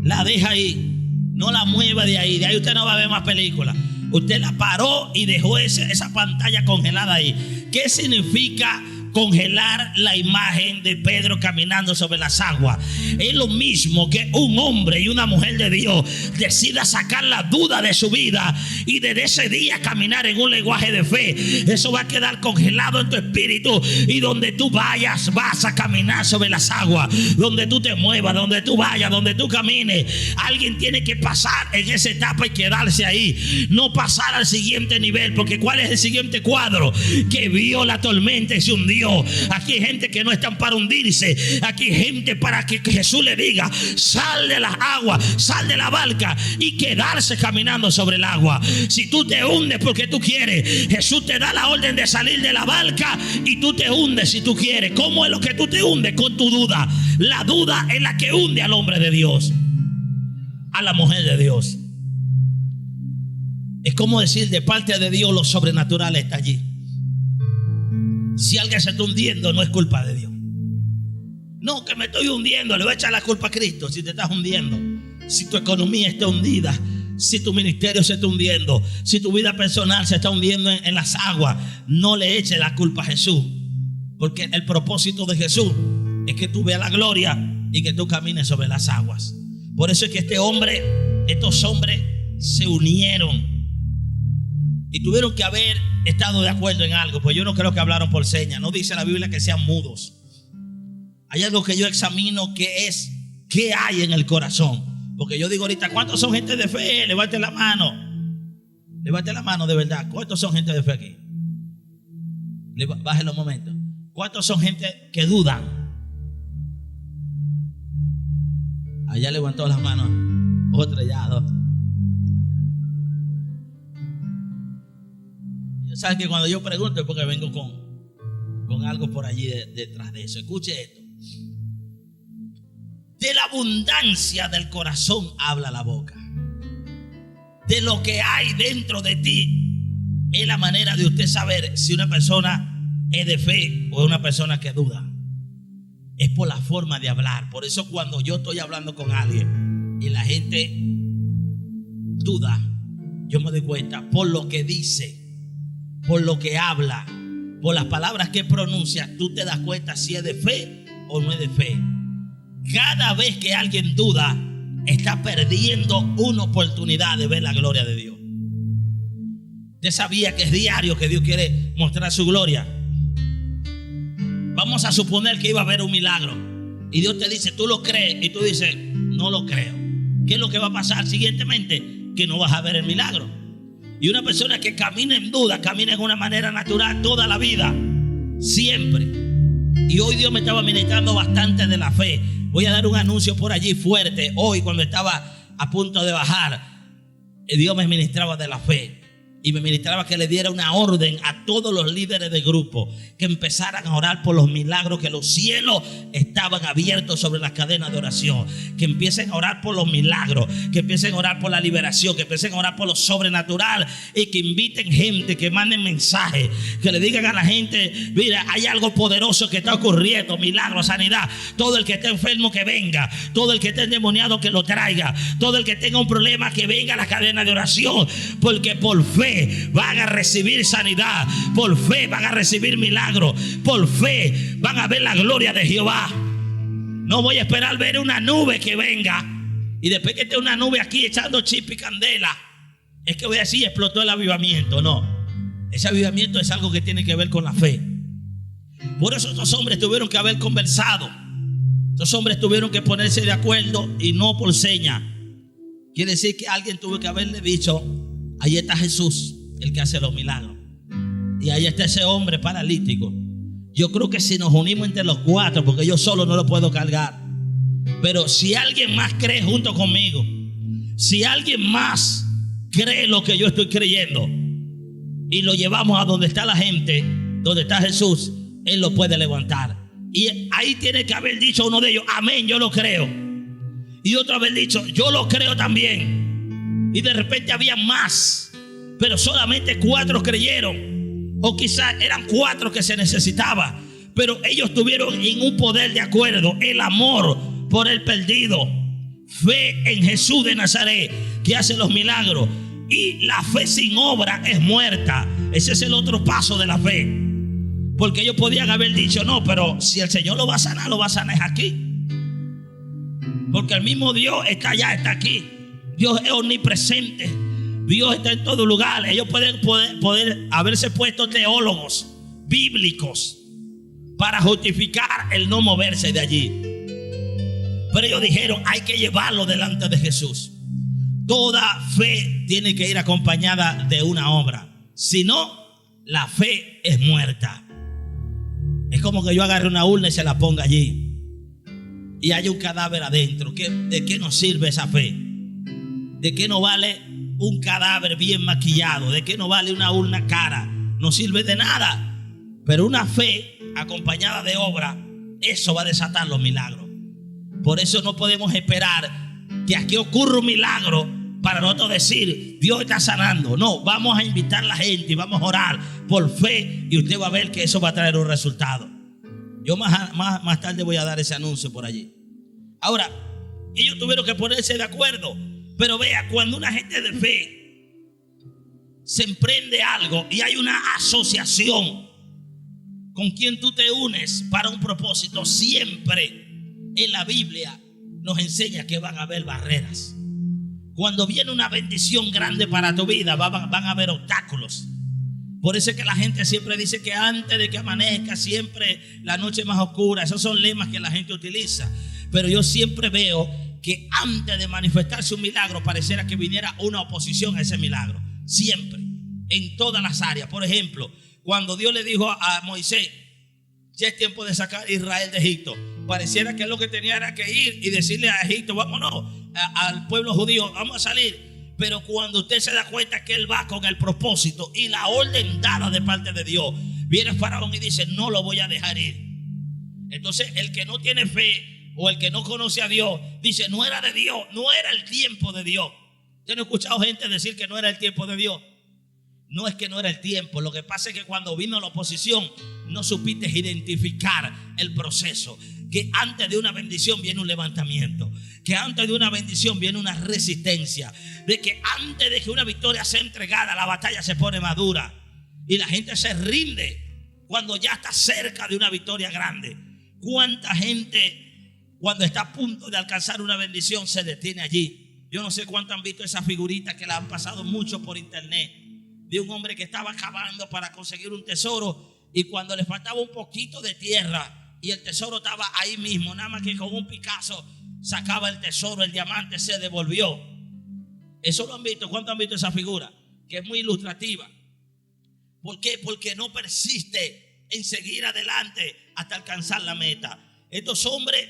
la deja ahí, no la mueva de ahí usted no va a ver más películas. Usted la paró y dejó esa pantalla congelada ahí. ¿Qué significa congelar la imagen de Pedro caminando sobre las aguas? Es lo mismo que un hombre y una mujer de Dios decida sacar la duda de su vida y desde ese día caminar en un lenguaje de fe. Eso va a quedar congelado en tu espíritu, y donde tú vayas vas a caminar sobre las aguas. Donde tú te muevas, donde tú vayas, donde tú camines, alguien tiene que pasar en esa etapa y quedarse ahí, no pasar al siguiente nivel. Porque ¿cuál es el siguiente cuadro? Que vio la tormenta y se hundió. Aquí hay gente que no están para hundirse. Aquí hay gente para que Jesús le diga, sal de las aguas, sal de la barca, y quedarse caminando sobre el agua. Si tú te hundes porque tú quieres, Jesús te da la orden de salir de la barca y tú te hundes si tú quieres. ¿Cómo es lo que tú te hundes? Con tu duda. La duda es la que hunde al hombre de Dios. a la mujer de Dios. Es como decir, de parte de Dios lo sobrenatural está allí. Si alguien se está hundiendo, no es culpa de Dios. No, que me estoy hundiendo, le voy a echar la culpa a Cristo. Si te estás hundiendo, si tu economía está hundida, si tu ministerio se está hundiendo, si tu vida personal se está hundiendo en las aguas, no le eches la culpa a Jesús. Porque el propósito de Jesús es que tú veas la gloria y que tú camines sobre las aguas. Por eso es que estos hombres se unieron y tuvieron que haber estado de acuerdo en algo. Pues yo no creo que hablaron por señas. No dice la Biblia que sean mudos. Hay algo que yo examino, que es qué hay en el corazón. Porque yo digo ahorita, ¿cuántos son gente de fe? Levante la mano. Levante la mano de verdad. ¿Cuántos son gente de fe aquí? Baje los momentos. ¿Cuántos son gente que dudan? Allá levantó las manos. Otra ya, dos. ¿Sabes que cuando yo pregunto es porque vengo con algo por allí detrás de eso? Escuche esto. De la abundancia del corazón habla la boca. De lo que hay dentro de ti es la manera de usted saber si una persona es de fe o es una persona que duda. Es por la forma de hablar. Por eso cuando yo estoy hablando con alguien y la gente duda, yo me doy cuenta por lo que dice, por lo que habla, por las palabras que pronuncia. Tú te das cuenta si es de fe o no es de fe. Cada vez que alguien duda, está perdiendo una oportunidad de ver la gloria de Dios. ¿Usted sabía que es diario que Dios quiere mostrar su gloria? Vamos a suponer que iba a haber un milagro y Dios te dice, ¿tú lo crees? Y tú dices, no lo creo. ¿Qué es lo que va a pasar siguientemente? Que no vas a ver el milagro. Y una persona que camina en duda, camina de una manera natural toda la vida, siempre. Y hoy Dios me estaba ministrando bastante de la fe. Voy a dar un anuncio por allí fuerte. Hoy, cuando estaba a punto de bajar, Dios me ministraba de la fe. Y me ministraba que le diera una orden a todos los líderes de grupo, que empezaran a orar por los milagros, que los cielos estaban abiertos sobre las cadenas de oración, que empiecen a orar por los milagros, que empiecen a orar por la liberación, que empiecen a orar por lo sobrenatural, y que inviten gente, que manden mensajes, que le digan a la gente, mira, hay algo poderoso que está ocurriendo, milagro, sanidad. Todo el que esté enfermo que venga, todo el que esté endemoniado que lo traiga, todo el que tenga un problema que venga a la cadena de oración, porque por fe van a recibir sanidad, por fe van a recibir milagros, por fe van a ver la gloria de Jehová. No voy a esperar ver una nube que venga y después que esté una nube aquí echando chispa y candela, es que voy a decir explotó el avivamiento. No, ese avivamiento es algo que tiene que ver con la fe. Por eso estos hombres tuvieron que haber conversado. Estos hombres tuvieron que ponerse de acuerdo y no por seña. Quiere decir que alguien tuvo que haberle dicho, ahí está Jesús, el que hace los milagros, y ahí está ese hombre paralítico. Yo creo que si nos unimos entre los cuatro, porque yo solo no lo puedo cargar, pero si alguien más cree junto conmigo, si alguien más cree lo que yo estoy creyendo y lo llevamos a donde está la gente, donde está Jesús, Él lo puede levantar. Y ahí tiene que haber dicho uno de ellos, amén, yo lo creo. Y otro haber dicho, yo lo creo también. Y de repente había más, pero solamente 4 creyeron. O quizás eran 4 que se necesitaba, pero ellos tuvieron en un poder de acuerdo, el amor por el perdido, fe en Jesús de Nazaret que hace los milagros. Y la fe sin obra es muerta. Ese es el otro paso de la fe. Porque ellos podían haber dicho, no, pero si el Señor lo va a sanar aquí. Porque el mismo Dios está allá, está aquí. Dios es omnipresente. Dios está en todo lugar. Ellos pueden poder haberse puesto teólogos bíblicos para justificar el no moverse de allí. Pero ellos dijeron, hay que llevarlo delante de Jesús. Toda fe tiene que ir acompañada de una obra. Si no, la fe es muerta. Es como que yo agarre una urna y se la ponga allí y hay un cadáver adentro. ¿De qué nos sirve esa fe? ¿De qué nos vale un cadáver bien maquillado? ¿De qué nos vale una urna cara? No sirve de nada. Pero una fe acompañada de obra, eso va a desatar los milagros. Por eso no podemos esperar que aquí ocurre un milagro para nosotros decir, Dios está sanando. No, vamos a invitar a la gente y vamos a orar por fe y usted va a ver que eso va a traer un resultado. Yo más tarde voy a dar ese anuncio por allí. Ahora, ellos tuvieron que ponerse de acuerdo. Pero vea, cuando una gente de fe se emprende algo y hay una asociación con quien tú te unes para un propósito, siempre en la Biblia nos enseña que van a haber barreras. Cuando viene una bendición grande para tu vida, van a haber obstáculos. Por eso es que la gente siempre dice que antes de que amanezca, siempre la noche es más oscura. Esos son lemas que la gente utiliza. Pero yo siempre veo que antes de manifestarse un milagro, pareciera que viniera una oposición a ese milagro. Siempre, en todas las áreas. Por ejemplo, cuando Dios le dijo a Moisés, ya es tiempo de sacar a Israel de Egipto, pareciera que lo que tenía era que ir y decirle a Egipto, vámonos, al pueblo judío, vamos a salir. Pero cuando usted se da cuenta que él va con el propósito y la orden dada de parte de Dios, viene Faraón y dice, no lo voy a dejar ir. Entonces el que no tiene fe o el que no conoce a Dios dice, no era de Dios, no era el tiempo de Dios. ¿Usted no ha escuchado gente decir que no era el tiempo de Dios? No es que no era el tiempo. Lo que pasa es que cuando vino la oposición no supiste identificar el proceso. Que antes de una bendición viene un levantamiento. Que antes de una bendición viene una resistencia. De que antes de que una victoria sea entregada, la batalla se pone madura. Y la gente se rinde cuando ya está cerca de una victoria grande. ¿Cuánta gente cuando está a punto de alcanzar una bendición se detiene allí? Yo no sé cuánto han visto esa figurita que la han pasado mucho por internet. De un hombre que estaba cavando para conseguir un tesoro y cuando le faltaba un poquito de tierra y el tesoro estaba ahí mismo, nada más que con un Picasso sacaba el tesoro, el diamante se devolvió. Eso lo han visto. ¿Cuánto han visto esa figura? Que es muy ilustrativa. ¿Por qué? Porque no persiste en seguir adelante hasta alcanzar la meta. Estos hombres,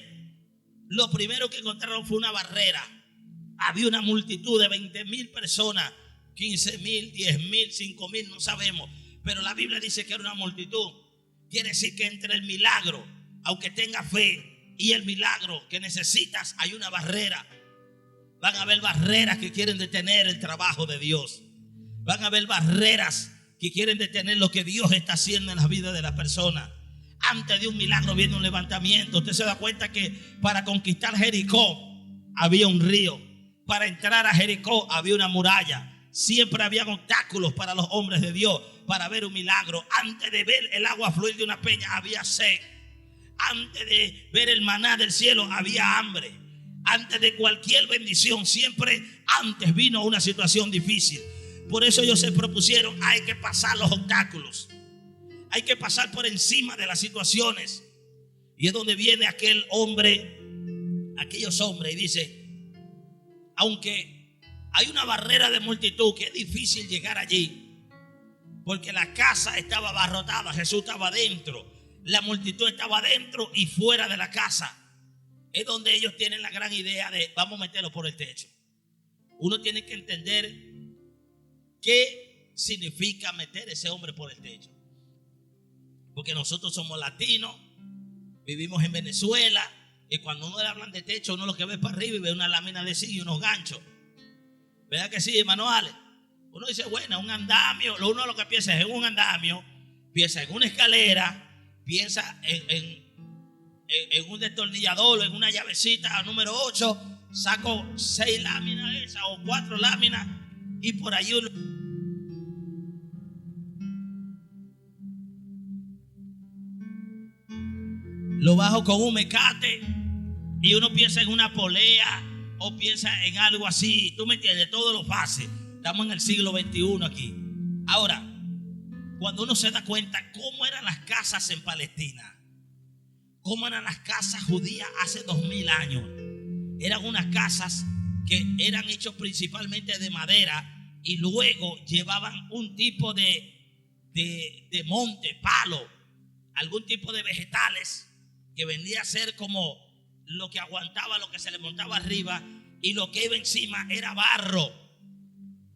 lo primero que encontraron fue una barrera. Había una multitud de 20,000 personas, 15,000, 10,000, 5,000, no sabemos. Pero la Biblia dice que era una multitud. Quiere decir que entre el milagro, aunque tenga fe, y el milagro que necesitas, hay una barrera. Van a haber barreras que quieren detener el trabajo de Dios. Van a haber barreras que quieren detener lo que Dios está haciendo en la vida de la persona. Antes de un milagro viene un levantamiento. Usted se da cuenta que para conquistar Jericó había un río. Para entrar a Jericó había una muralla. Siempre había obstáculos para los hombres de Dios para ver un milagro. Antes de ver el agua fluir de una peña había sed. Antes de ver el maná del cielo había hambre. Antes de cualquier bendición, siempre antes vino una situación difícil. Por eso ellos se propusieron, hay que pasar los obstáculos. Hay que pasar por encima de las situaciones. Y es donde viene aquel hombre, aquellos hombres, y dice, aunque hay una barrera de multitud que es difícil llegar allí, porque la casa estaba abarrotada, Jesús estaba adentro, la multitud estaba adentro y fuera de la casa. Es donde ellos tienen la gran idea de vamos a meterlo por el techo. Uno tiene que entender qué significa meter ese hombre por el techo, porque nosotros somos latinos, vivimos en Venezuela, y cuando uno le hablan de techo, uno lo que ve es para arriba y ve una lámina de zinc y unos ganchos. ¿Verdad que sí, manuales? Uno dice, bueno, un andamio. Uno lo que piensa es en un andamio, piensa en una escalera, piensa en un destornillador, en una llavecita número 8. Saco 6 láminas esas o 4 láminas y por ahí uno... lo bajo con un mecate y uno piensa en una polea o piensa en algo así. Tú me entiendes, todo lo fácil. Estamos en el siglo XXI aquí. Ahora, cuando uno se da cuenta cómo eran las casas en Palestina, cómo eran las casas judías hace 2000 años, eran unas casas que eran hechas principalmente de madera y luego llevaban un tipo de monte, palo, algún tipo de vegetales que vendría a ser como lo que aguantaba lo que se le montaba arriba, y lo que iba encima era barro,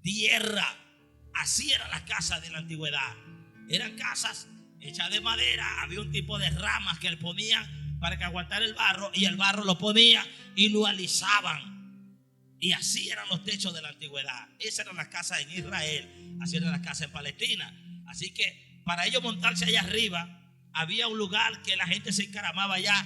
tierra. Así eran las casas de la antigüedad. Eran casas hechas de madera, había un tipo de ramas que le ponían para que aguantara el barro, y el barro lo ponía y lo alisaban. Y así eran los techos de la antigüedad. Esas eran las casas en Israel, así eran las casas en Palestina. Así que para ellos montarse allá arriba, había un lugar que la gente se encaramaba allá.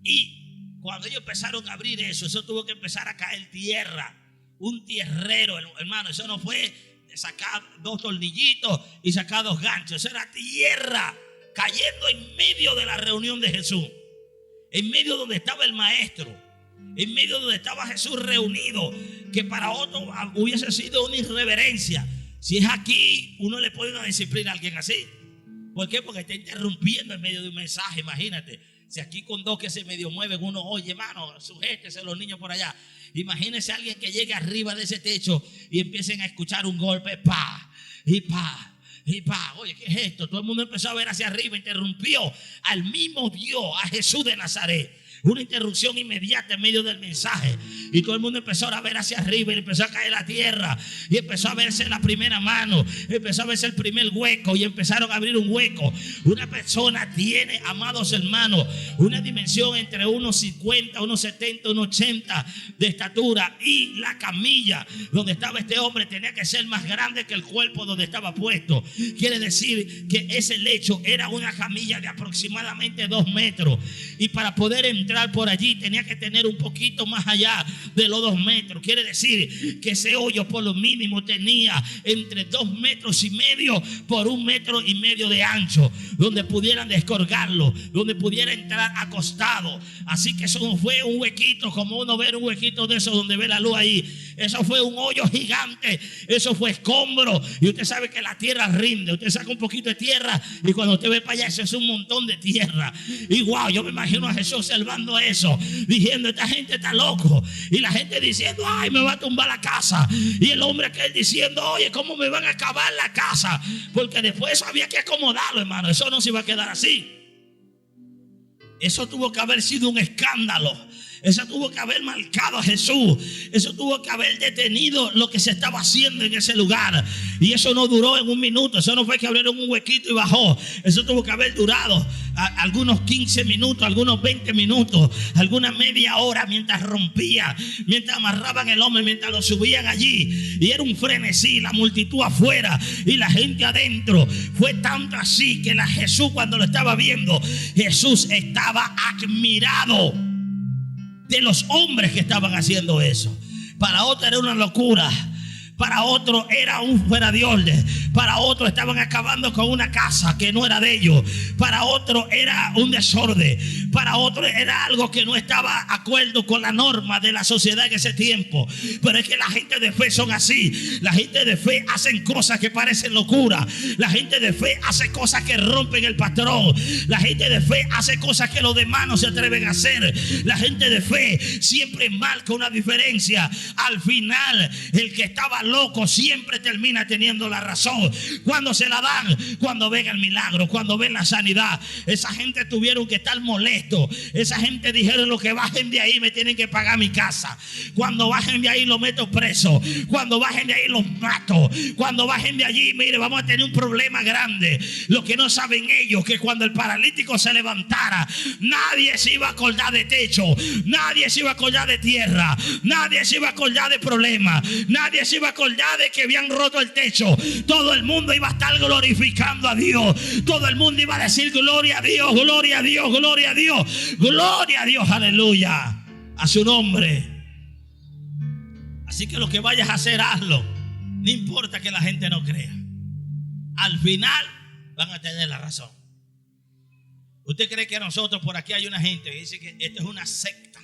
Y cuando ellos empezaron a abrir eso tuvo que empezar a caer tierra. Un tierrero, hermano. Eso no fue sacar 2 tornillitos y sacar 2 ganchos. Eso era tierra cayendo en medio de la reunión de Jesús. En medio donde estaba el maestro. En medio donde estaba Jesús reunido. Que para otro hubiese sido una irreverencia. Si es aquí, uno le pone una disciplina a alguien así. ¿Por qué? Porque está interrumpiendo en medio de un mensaje. Imagínate, si aquí con 2 que se medio mueven, uno, oye, hermano, sujétese los niños por allá. Imagínese a alguien que llegue arriba de ese techo y empiecen a escuchar un golpe, pa, y pa, y pa. Oye, ¿qué es esto? Todo el mundo empezó a ver hacia arriba, interrumpió al mismo Dios, a Jesús de Nazaret. Una interrupción inmediata en medio del mensaje. Y todo el mundo empezó a ver hacia arriba y empezó a caer la tierra. Y empezó a verse la primera mano. Empezó a verse el primer hueco. Y empezaron a abrir un hueco. Una persona tiene, amados hermanos, una dimensión entre unos 50, unos 70, unos 80 de estatura. Y la camilla donde estaba este hombre tenía que ser más grande que el cuerpo donde estaba puesto. Quiere decir que ese lecho era una camilla de aproximadamente 2 metros. Y para poder entrar por allí tenía que tener un poquito más allá de los 2 metros. Quiere decir que ese hoyo por lo mínimo tenía entre 2,5 metros por 1,5 metros de ancho, donde pudieran descolgarlo, donde pudiera entrar acostado. Así que eso no fue un huequito como uno ve un huequito de esos donde ve la luz ahí. Eso fue un hoyo gigante. Eso fue escombro. Y usted sabe que la tierra rinde. Usted saca un poquito de tierra y cuando usted ve para allá, eso es un montón de tierra. Y wow, yo me imagino a Jesús observando eso, diciendo, esta gente está loco. Y la gente diciendo, ay, me va a tumbar la casa. Y el hombre que él diciendo, oye, ¿cómo me van a acabar la casa? Porque después eso había que acomodarlo, hermano. Eso no se iba a quedar así. Eso tuvo que haber sido un escándalo. Eso tuvo que haber marcado a Jesús. Eso tuvo que haber detenido lo que se estaba haciendo en ese lugar. Y eso no duró en 1 minuto. Eso no fue que abrieron un huequito y bajó. Eso tuvo que haber durado algunos 15 minutos, algunos 20 minutos, alguna media hora mientras rompía, mientras amarraban el hombre, mientras lo subían allí. Y era un frenesí, la multitud afuera y la gente adentro. Fue tanto así que Jesús, cuando lo estaba viendo, Jesús estaba admirado de los hombres que estaban haciendo eso. Para otro era una locura. Para otro era un fuera de orden. Para otro estaban acabando con una casa que no era de ellos. Para otro era un desorden. Para otro era algo que no estaba de acuerdo con la norma de la sociedad en ese tiempo. Pero es que la gente de fe son así. La gente de fe hacen cosas que parecen locura. La gente de fe hace cosas que rompen el patrón. La gente de fe hace cosas que los demás no se atreven a hacer. La gente de fe siempre marca una diferencia. Al final, el que estaba loco siempre termina teniendo la razón. Cuando se la dan, cuando ven el milagro, cuando ven la sanidad. Esa gente tuvieron que estar molestos. Esa gente dijeron, lo que bajen de ahí me tienen que pagar mi casa. Cuando bajen de ahí los meto preso. Cuando bajen de ahí los mato. Cuando bajen de allí, mire, vamos a tener un problema grande. Lo que no saben ellos, que cuando el paralítico se levantara, nadie se iba a acordar de techo, nadie se iba a acordar de tierra, nadie se iba a acordar de problemas, nadie se iba a acordar de que habían roto el techo. Todo el mundo iba a estar glorificando a Dios. Todo el mundo iba a decir gloria a Dios, gloria a Dios, gloria a Dios, gloria a Dios, aleluya, a su nombre. Así que lo que vayas a hacer, hazlo. No importa que la gente no crea. Al final van a tener la razón. ¿Usted cree que nosotros por aquí hay una gente que dice que esto es una secta?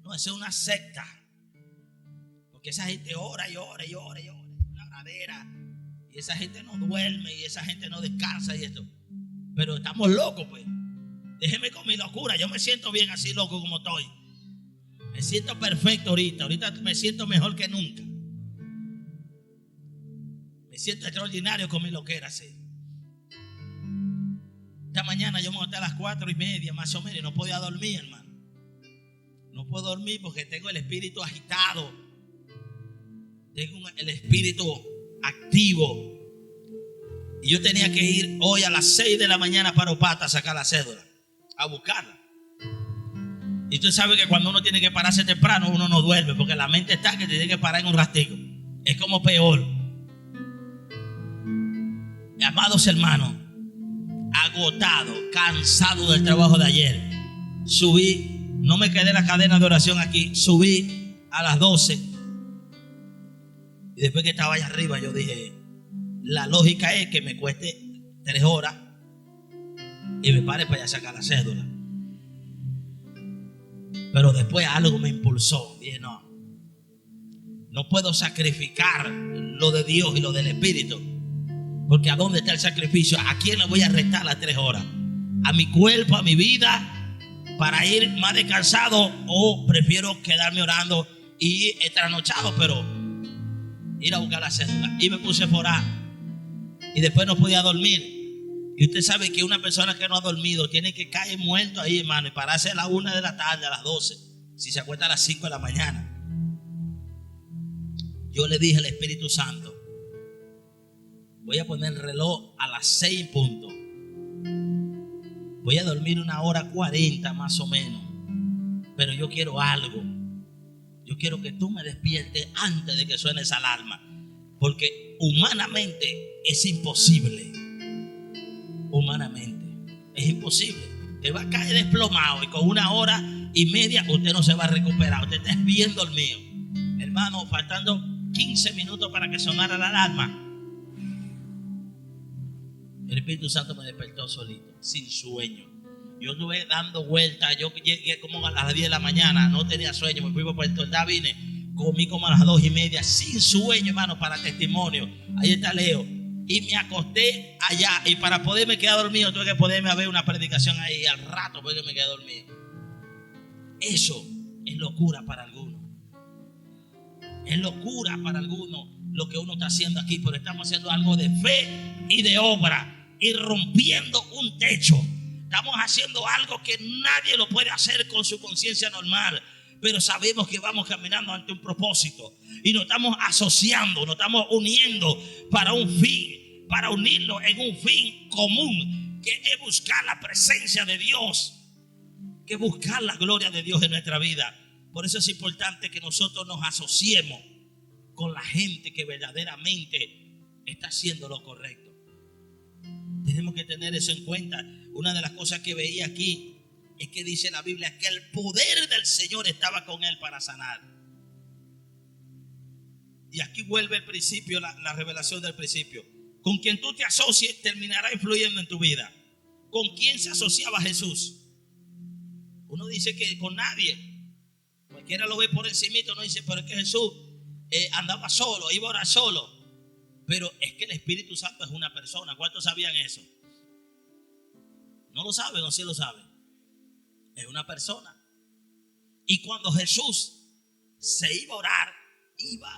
No, eso es una secta. Porque esa gente ora y ora y ora y ora. Una bradera. Y esa gente no duerme y esa gente no descansa y esto. Pero estamos locos, pues. Déjeme con mi locura. Yo me siento bien así loco como estoy. Me siento perfecto ahorita. Ahorita me siento mejor que nunca. Me siento extraordinario con mi loquera así. Esta mañana yo me levanté a las 4:30 más o menos y no podía dormir, hermano. No puedo dormir porque tengo el espíritu agitado. Tengo el espíritu activo. Y yo tenía que ir hoy a las 6 de la mañana para Opata a sacar la cédula, a buscarla. Y tú sabes que cuando uno tiene que pararse temprano, uno no duerme, porque la mente está que tiene que parar en un ratico. Es como peor. Amados hermanos, agotado, cansado del trabajo de ayer, subí, no me quedé en la cadena de oración aquí, subí a las 12. Y después que estaba allá arriba, yo dije, la lógica es que me cueste 3 horas y me pare para allá a sacar la cédula. Pero después algo me impulsó. Dije, no puedo sacrificar lo de Dios y lo del Espíritu. Porque ¿a dónde está el sacrificio? ¿A quién le voy a restar las 3 horas? ¿A mi cuerpo, a mi vida, para ir más descansado? ¿O prefiero quedarme orando y trasnochado, pero ir a buscar la cédula? Y me puse a orar. Y después no podía dormir. Y usted sabe que una persona que no ha dormido tiene que caer muerto ahí, hermano, y pararse a las 1 de la tarde, a las 12, si se acuesta a las 5 de la mañana. Yo le dije al Espíritu Santo, voy a poner el reloj a las 6 en punto. Voy a dormir 1:40 más o menos. Pero yo quiero algo. Yo quiero que tú me despiertes antes de que suene esa alarma. Porque humanamente es imposible. Humanamente es imposible. Te va a caer desplomado y con 1:30 usted no se va a recuperar. Usted está bien dormido. Hermano, faltando 15 minutos para que sonara la alarma, el Espíritu Santo me despertó solito, sin sueño. Yo estuve dando vueltas. Yo llegué como a las 10 de la mañana, no tenía sueño. Me fui por Puerto Ordaz, vine, comí como a las 2:30, sin sueño, hermano, para testimonio. Ahí está Leo. Y me acosté allá. Y para poderme quedar dormido, tuve que poderme ver una predicación ahí al rato, porque me quedé dormido. Eso es locura para algunos. Es locura para algunos lo que uno está haciendo aquí, pero estamos haciendo algo de fe y de obra, y rompiendo un techo. Estamos haciendo algo que nadie lo puede hacer con su conciencia normal, pero sabemos que vamos caminando ante un propósito y nos estamos asociando, nos estamos uniendo para un fin, para unirnos en un fin común, que es buscar la presencia de Dios, que es buscar la gloria de Dios en nuestra vida. Por eso es importante que nosotros nos asociemos con la gente que verdaderamente está haciendo lo correcto. Tenemos que tener eso en cuenta. Una de las cosas que veía aquí es que dice la Biblia que el poder del Señor estaba con él para sanar. Y aquí vuelve el principio, la revelación del principio. Con quien tú te asocies terminará influyendo en tu vida. ¿Con quién se asociaba Jesús? Uno dice que con nadie. Cualquiera lo ve por encimito, no dice, pero es que Jesús andaba solo, iba a orar solo. Pero es que el Espíritu Santo es una persona. ¿Cuántos sabían eso? ¿No lo saben o sí lo saben? Es una persona. Y cuando Jesús se iba a orar, iba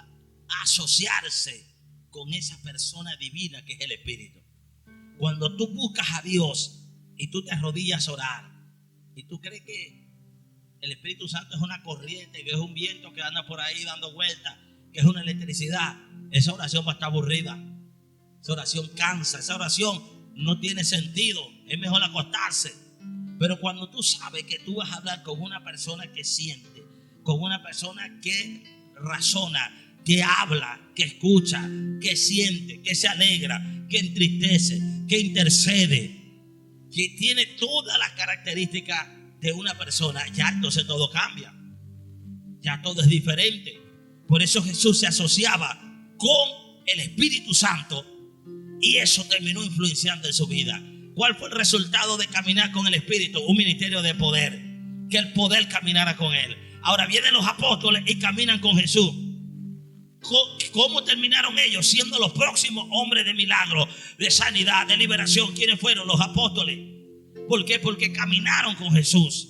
a asociarse con esa persona divina que es el Espíritu. Cuando tú buscas a Dios y tú te arrodillas a orar y tú crees que el Espíritu Santo es una corriente, que es un viento que anda por ahí dando vueltas, que es una electricidad, esa oración va a estar aburrida. Esa oración cansa, esa oración no tiene sentido. Es mejor acostarse. Pero cuando tú sabes que tú vas a hablar con una persona que siente, con una persona que razona, que habla, que escucha, que siente, que se alegra, que entristece, que intercede, que tiene todas las características de una persona, ya entonces todo cambia. Ya todo es diferente. Por eso Jesús se asociaba con el Espíritu Santo y eso terminó influenciando en su vida. ¿Cuál fue el resultado de caminar con el Espíritu? Un ministerio de poder. Que el poder caminara con él. Ahora vienen los apóstoles y caminan con Jesús. ¿Cómo terminaron ellos? Siendo los próximos hombres de milagro, de sanidad, de liberación. ¿Quiénes fueron? Los apóstoles. ¿Por qué? Porque caminaron con Jesús.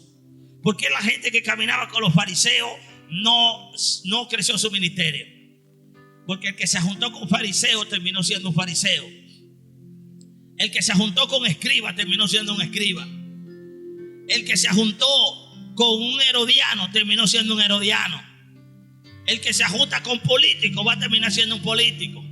¿Por qué la gente que caminaba con los fariseos no creció su ministerio? Porque el que se juntó con fariseos terminó siendo un fariseo. El que se juntó con escriba terminó siendo un escriba. El que se juntó con un herodiano terminó siendo un herodiano. El que se junta con político va a terminar siendo un político.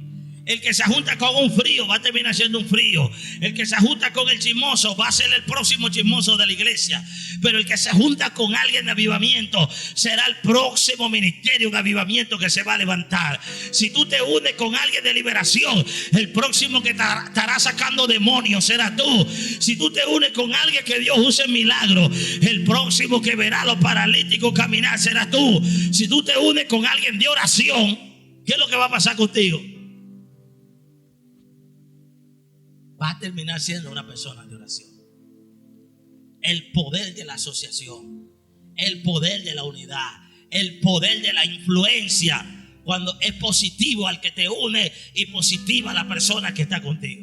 El que se junta con un frío va a terminar siendo un frío. El que se junta con el chismoso va a ser el próximo chismoso de la iglesia. Pero el que se junta con alguien de avivamiento será el próximo ministerio de avivamiento que se va a levantar. Si tú te unes con alguien de liberación, el próximo que estará sacando demonios será tú. Si tú te unes con alguien que Dios use milagros, el próximo que verá a los paralíticos caminar será tú. Si tú te unes con alguien de oración, ¿qué es lo que va a pasar contigo? Va a terminar siendo una persona de oración. El poder de la asociación, el poder de la unidad, el poder de la influencia, cuando es positivo al que te une y positiva a la persona que está contigo.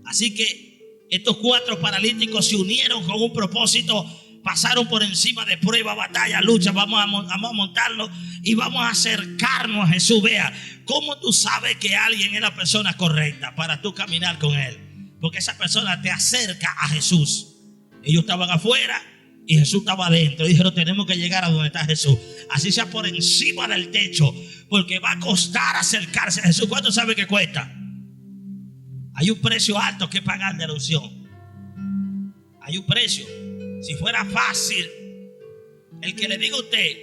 Así que estos 4 paralíticos se unieron con un propósito, pasaron por encima de prueba, batalla, lucha. Vamos a montarlo y vamos a acercarnos a Jesús. Vea, ¿cómo tú sabes que alguien es la persona correcta para tú caminar con él? Porque esa persona te acerca a Jesús. Ellos estaban afuera y Jesús estaba adentro. Y dijeron, tenemos que llegar a donde está Jesús. Así sea por encima del techo, porque va a costar acercarse a Jesús. ¿Cuánto sabe que cuesta? Hay un precio alto que pagar de la unción. Hay un precio. Si fuera fácil, el que le diga a usted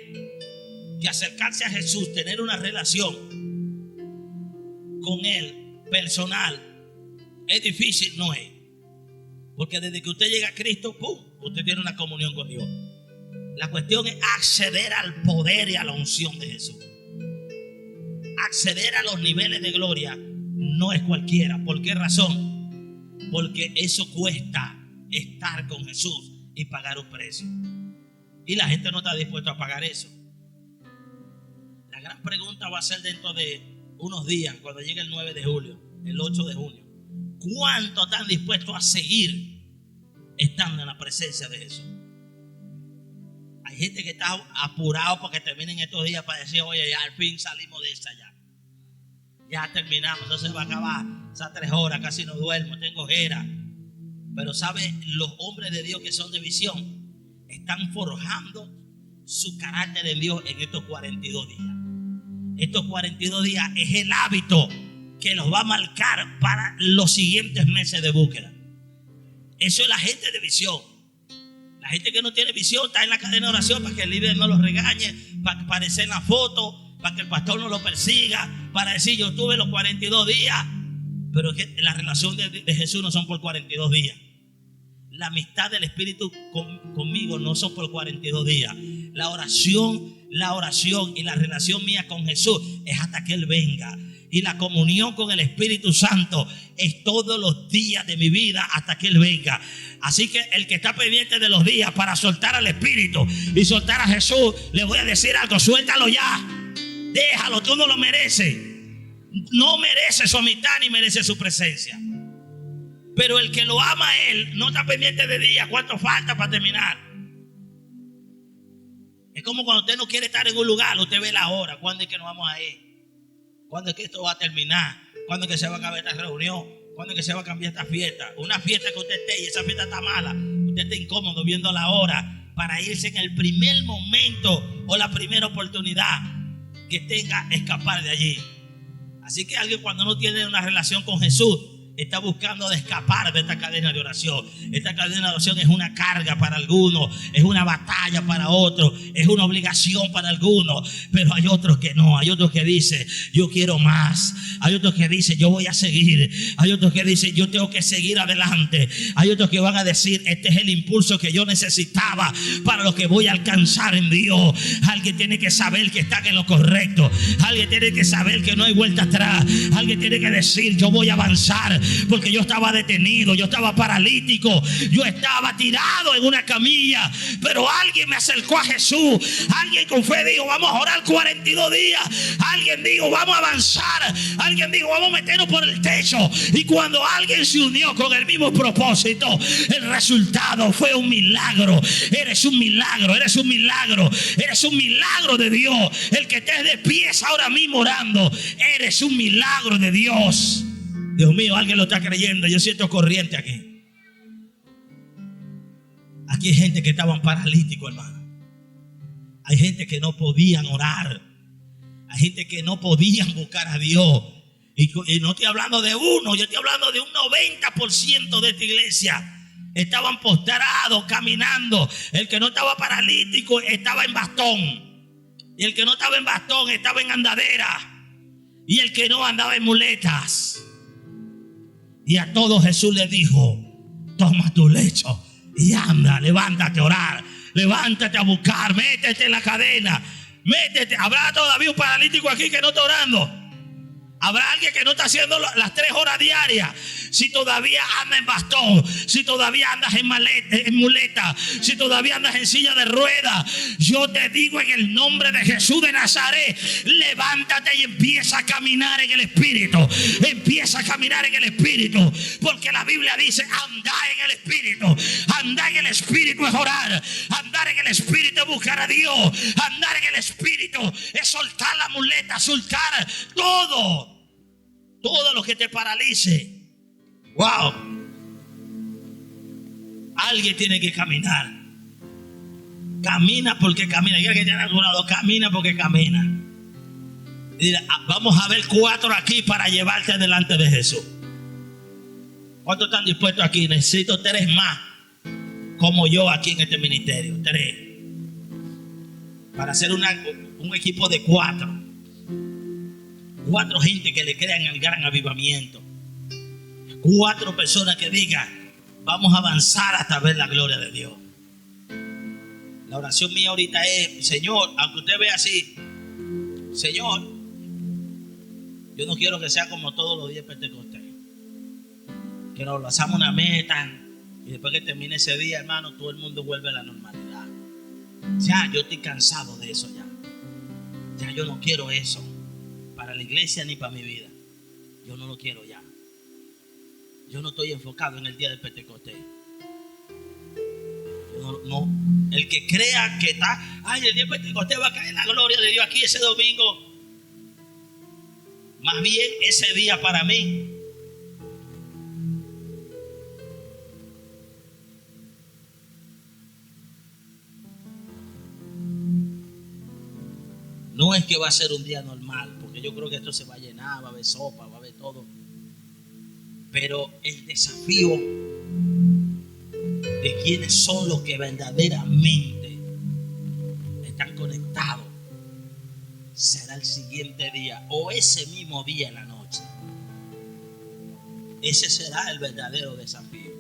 que acercarse a Jesús, tener una relación con Él personal, es difícil, no es. Porque desde que usted llega a Cristo, ¡pum!, usted tiene una comunión con Dios. La cuestión es acceder al poder y a la unción de Jesús. Acceder a los niveles de gloria no es cualquiera. ¿Por qué razón? Porque eso cuesta estar con Jesús y pagar un precio. Y la gente no está dispuesta a pagar eso. La gran pregunta va a ser dentro de unos días, cuando llegue el 9 de julio, el 8 de junio. ¿Cuánto están dispuestos a seguir estando en la presencia de Jesús? Hay gente que está apurado porque terminen estos días para decir, oye, ya al fin salimos de esta ya. Ya terminamos, entonces va a acabar esas 3 horas, casi no duermo, tengo ojera. Pero sabe, los hombres de Dios que son de visión están forjando su carácter en Dios en estos 42 días. Estos 42 días es el hábito que los va a marcar para los siguientes meses de búsqueda. Eso es la gente de visión. La gente que no tiene visión está en la cadena de oración para que el líder no los regañe, para aparecer en la foto, para que el pastor no lo persiga, para decir yo tuve los 42 días. Pero es que la relación de Jesús no son por 42 días. La amistad del Espíritu conmigo no son por 42 días. La oración y la relación mía con Jesús es hasta que Él venga. Y la comunión con el Espíritu Santo es todos los días de mi vida hasta que Él venga. Así que el que está pendiente de los días para soltar al Espíritu y soltar a Jesús, le voy a decir algo: suéltalo ya. Déjalo, tú no lo mereces. No merece su amistad ni merece su presencia. Pero el que lo ama a Él no está pendiente de días, cuánto falta para terminar. Es como cuando usted no quiere estar en un lugar, usted ve la hora, cuándo es que nos vamos a ir, cuándo es que esto va a terminar, cuándo es que se va a acabar esta reunión, cuándo es que se va a cambiar esta fiesta. Una fiesta que usted esté y esa fiesta está mala, usted está incómodo viendo la hora para irse en el primer momento o la primera oportunidad que tenga, escapar de allí. Así que alguien, cuando no tiene una relación con Jesús, está buscando de escapar de esta cadena de oración. Esta cadena de oración es una carga para algunos, es una batalla para otros, es una obligación para algunos. Pero hay otros que no, hay otros que dicen yo quiero más, hay otros que dicen yo voy a seguir, hay otros que dicen yo tengo que seguir adelante, hay otros que van a decir este es el impulso que yo necesitaba para lo que voy a alcanzar en Dios. Alguien tiene que saber que están en lo correcto, alguien tiene que saber que no hay vuelta atrás, alguien tiene que decir yo voy a avanzar. Porque yo estaba detenido, yo estaba paralítico, yo estaba tirado en una camilla, pero alguien me acercó a Jesús. Alguien con fe dijo vamos a orar 42 días. Alguien dijo vamos a avanzar. Alguien dijo vamos a meternos por el techo. Y cuando alguien se unió con el mismo propósito, el resultado fue un milagro. Eres un milagro, eres un milagro, eres un milagro de Dios. El que estés de pies ahora mismo orando, eres un milagro de Dios. Dios mío, alguien lo está creyendo. Yo siento corriente aquí. Aquí hay gente que estaban paralíticos, hermano. Hay gente que no podían orar. Hay gente que no podían buscar a Dios. Y no estoy hablando de uno, yo estoy hablando de un 90% de esta iglesia. Estaban postrados, caminando. El que no estaba paralítico estaba en bastón. Y el que no estaba en bastón estaba en andadera. Y el que no andaba en muletas. Y a todos Jesús les dijo: toma tu lecho y anda, levántate a orar, levántate a buscar, métete en la cadena, métete. ¿Habrá todavía un paralítico aquí que no está orando? ¿Habrá alguien que no está haciendo las 3 horas diarias? Si todavía andas en bastón, si todavía andas en muleta, si todavía andas en silla de ruedas, yo te digo en el nombre de Jesús de Nazaret, levántate y empieza a caminar en el Espíritu. Empieza a caminar en el Espíritu, porque la Biblia dice: andar en el Espíritu. Andar en el Espíritu es orar. Andar en el Espíritu es buscar a Dios. Andar en el Espíritu es soltar la muleta, soltar todo lo que te paralice. Wow. Alguien tiene que caminar. Camina porque camina. Diga que tiene a tu lado: camina porque camina. Mira, vamos a ver 4 aquí para llevarte delante de Jesús. ¿Cuántos están dispuestos aquí? Necesito 3 más como yo aquí en este ministerio. 3 para hacer un equipo de 4 gente que le crean el gran avivamiento. 4 personas que digan: vamos a avanzar hasta ver la gloria de Dios. La oración mía ahorita es: Señor, aunque usted vea así, Señor, yo no quiero que sea como todos los días de Pentecostés, que nos lanzamos una meta y después que termine ese día, hermano, todo el mundo vuelve a la normalidad. Ya yo estoy cansado de eso. Ya yo no quiero eso para la iglesia ni para mi vida. Yo no lo quiero ya. Yo no estoy enfocado en el día del Pentecostés. No. El que crea que está: ay, el día del Pentecostés va a caer la gloria de Dios aquí ese domingo. Más bien ese día para mí no es que va a ser un día normal, porque yo creo que esto se va a llenar, va a haber sopa, va a haber todo. Pero el desafío de quienes son los que verdaderamente están conectados será el siguiente día o ese mismo día en la noche. Ese será el verdadero desafío.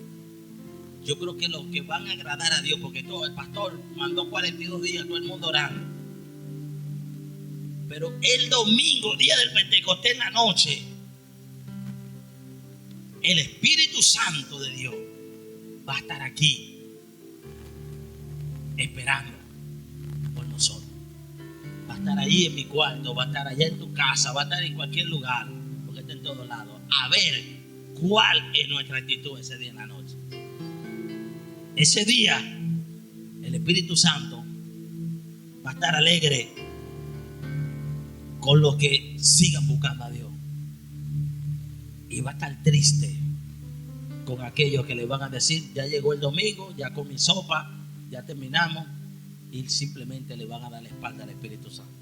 Yo creo que los que van a agradar a Dios, porque todo el pastor mandó 42 días, todo el mundo orando. Pero el domingo, día del Pentecostés en la noche, el Espíritu Santo de Dios va a estar aquí esperando por nosotros. Va a estar ahí en mi cuarto, va a estar allá en tu casa, va a estar en cualquier lugar, porque está en todos lados, a ver cuál es nuestra actitud ese día en la noche. Ese día el Espíritu Santo va a estar alegre con los que sigan buscando a Dios, y va a estar triste con aquellos que le van a decir: ya llegó el domingo, ya comí sopa, ya terminamos, y simplemente le van a dar la espalda al Espíritu Santo.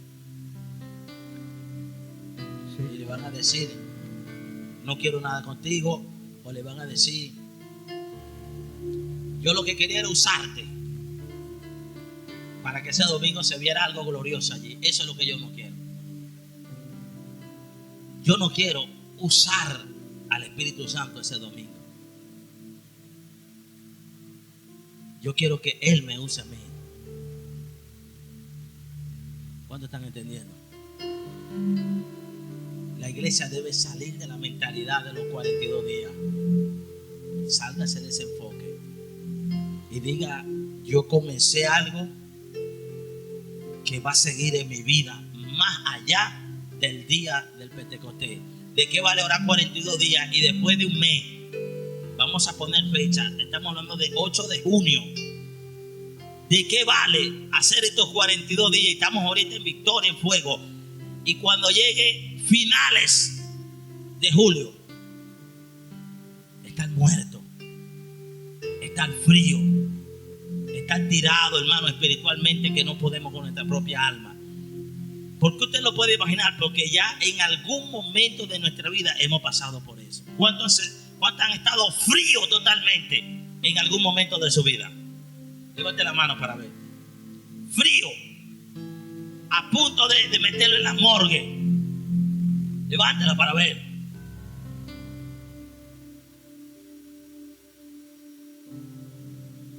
Sí. Y le van a decir: no quiero nada contigo, o le van a decir: yo lo que quería era usarte para que ese domingo se viera algo glorioso allí. Eso es lo que yo no quiero. Yo no quiero usar al Espíritu Santo ese domingo. Yo quiero que Él me use a mí. ¿Cuántos están entendiendo? La iglesia debe salir de la mentalidad de los 42 días. Sálgase de ese enfoque y diga: yo comencé algo que va a seguir en mi vida más allá del día del Pentecostés. ¿De qué vale orar 42 días y después de un mes? Vamos a poner fecha. Estamos hablando de 8 de junio. ¿De qué vale hacer estos 42 días? Y estamos ahorita en Victoria, en Fuego. Y cuando llegue finales de julio, están muertos, están fríos, están tirados, hermano, espiritualmente, que no podemos con nuestra propia alma. ¿Por qué usted lo puede imaginar? Porque ya en algún momento de nuestra vida hemos pasado por eso. ¿Cuántos han estado fríos totalmente en algún momento de su vida? Levante la mano para ver. Frío. A punto de meterlo en la morgue. Levántela para ver.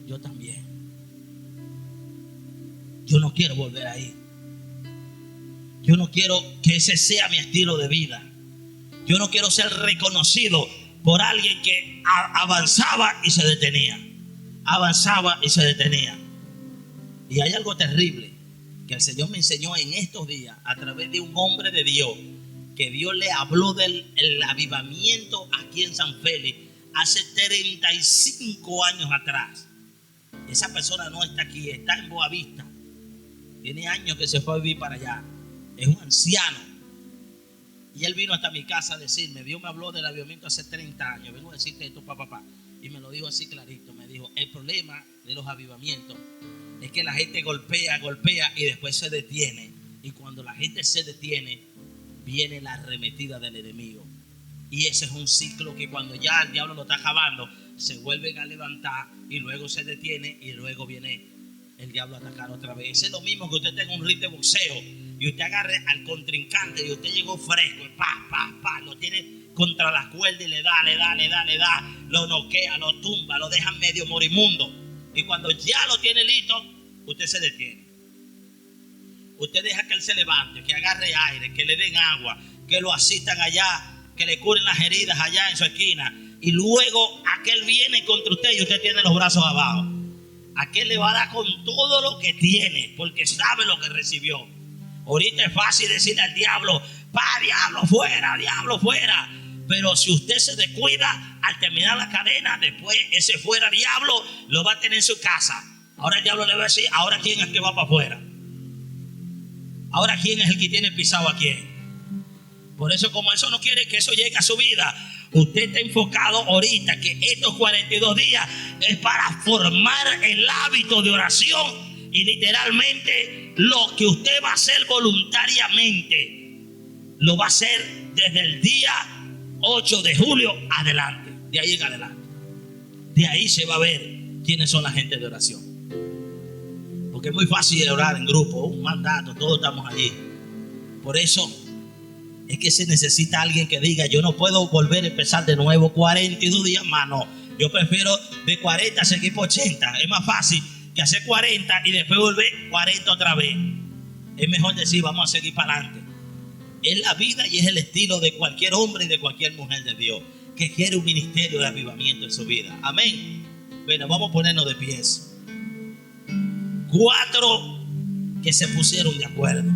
Yo también. Yo no quiero volver ahí. Yo no quiero que ese sea mi estilo de vida. Yo no quiero ser reconocido por alguien que avanzaba y se detenía. Avanzaba y se detenía. Y hay algo terrible que el Señor me enseñó en estos días a través de un hombre de Dios, que Dios le habló del avivamiento aquí en San Félix hace 35 años atrás. Esa persona no está aquí, está en Boavista. Tiene años que se fue a vivir para allá. Es un anciano. Y él vino hasta mi casa a decirme, Dios me habló del avivamiento hace 30 años. Vengo a decirte esto, papá. Y me lo dijo así clarito. Me dijo, el problema de los avivamientos es que la gente golpea y después se detiene. Y cuando la gente se detiene, viene la arremetida del enemigo. Y ese es un ciclo que cuando ya el diablo lo está acabando, se vuelven a levantar y luego se detiene y luego viene el diablo a atacar otra vez. Es lo mismo que usted tenga un ring de boxeo y usted agarre al contrincante y usted llegó fresco y lo tiene contra las cuerdas y le da, lo noquea, lo tumba, lo deja medio moribundo. Y cuando ya lo tiene listo, usted se detiene. Usted deja que él se levante, que agarre aire, que le den agua, que lo asistan allá, que le curen las heridas allá en su esquina. Y luego aquel viene contra usted y usted tiene los brazos abajo. Aquel le va a dar con todo lo que tiene, porque sabe lo que recibió. Ahorita es fácil decirle al diablo, diablo fuera. Pero si usted se descuida, al terminar la cadena, después ese fuera diablo lo va a tener en su casa. Ahora el diablo le va a decir, ahora quién es el que va para afuera. Ahora quién es el que tiene pisado a quién. Por eso, como eso no quiere que eso llegue a su vida, usted está enfocado ahorita que estos 42 días es para formar el hábito de oración. Y literalmente lo que usted va a hacer voluntariamente lo va a hacer desde el día 8 de julio adelante. De ahí en adelante. De ahí se va a ver quiénes son la gente de oración. Porque es muy fácil orar en grupo, un mandato, todos estamos allí. Por eso es que se necesita alguien que diga, yo no puedo volver a empezar de nuevo 42 días más, no. Yo prefiero de 40 seguir por 80. Es más fácil que hacer 40 y después volver 40 otra vez. Es mejor decir, vamos a seguir para adelante. Es la vida y es el estilo de cualquier hombre y de cualquier mujer de Dios que quiere un ministerio de avivamiento en su vida. Amén. Bueno, vamos a ponernos de pies. 4 que se pusieron de acuerdo.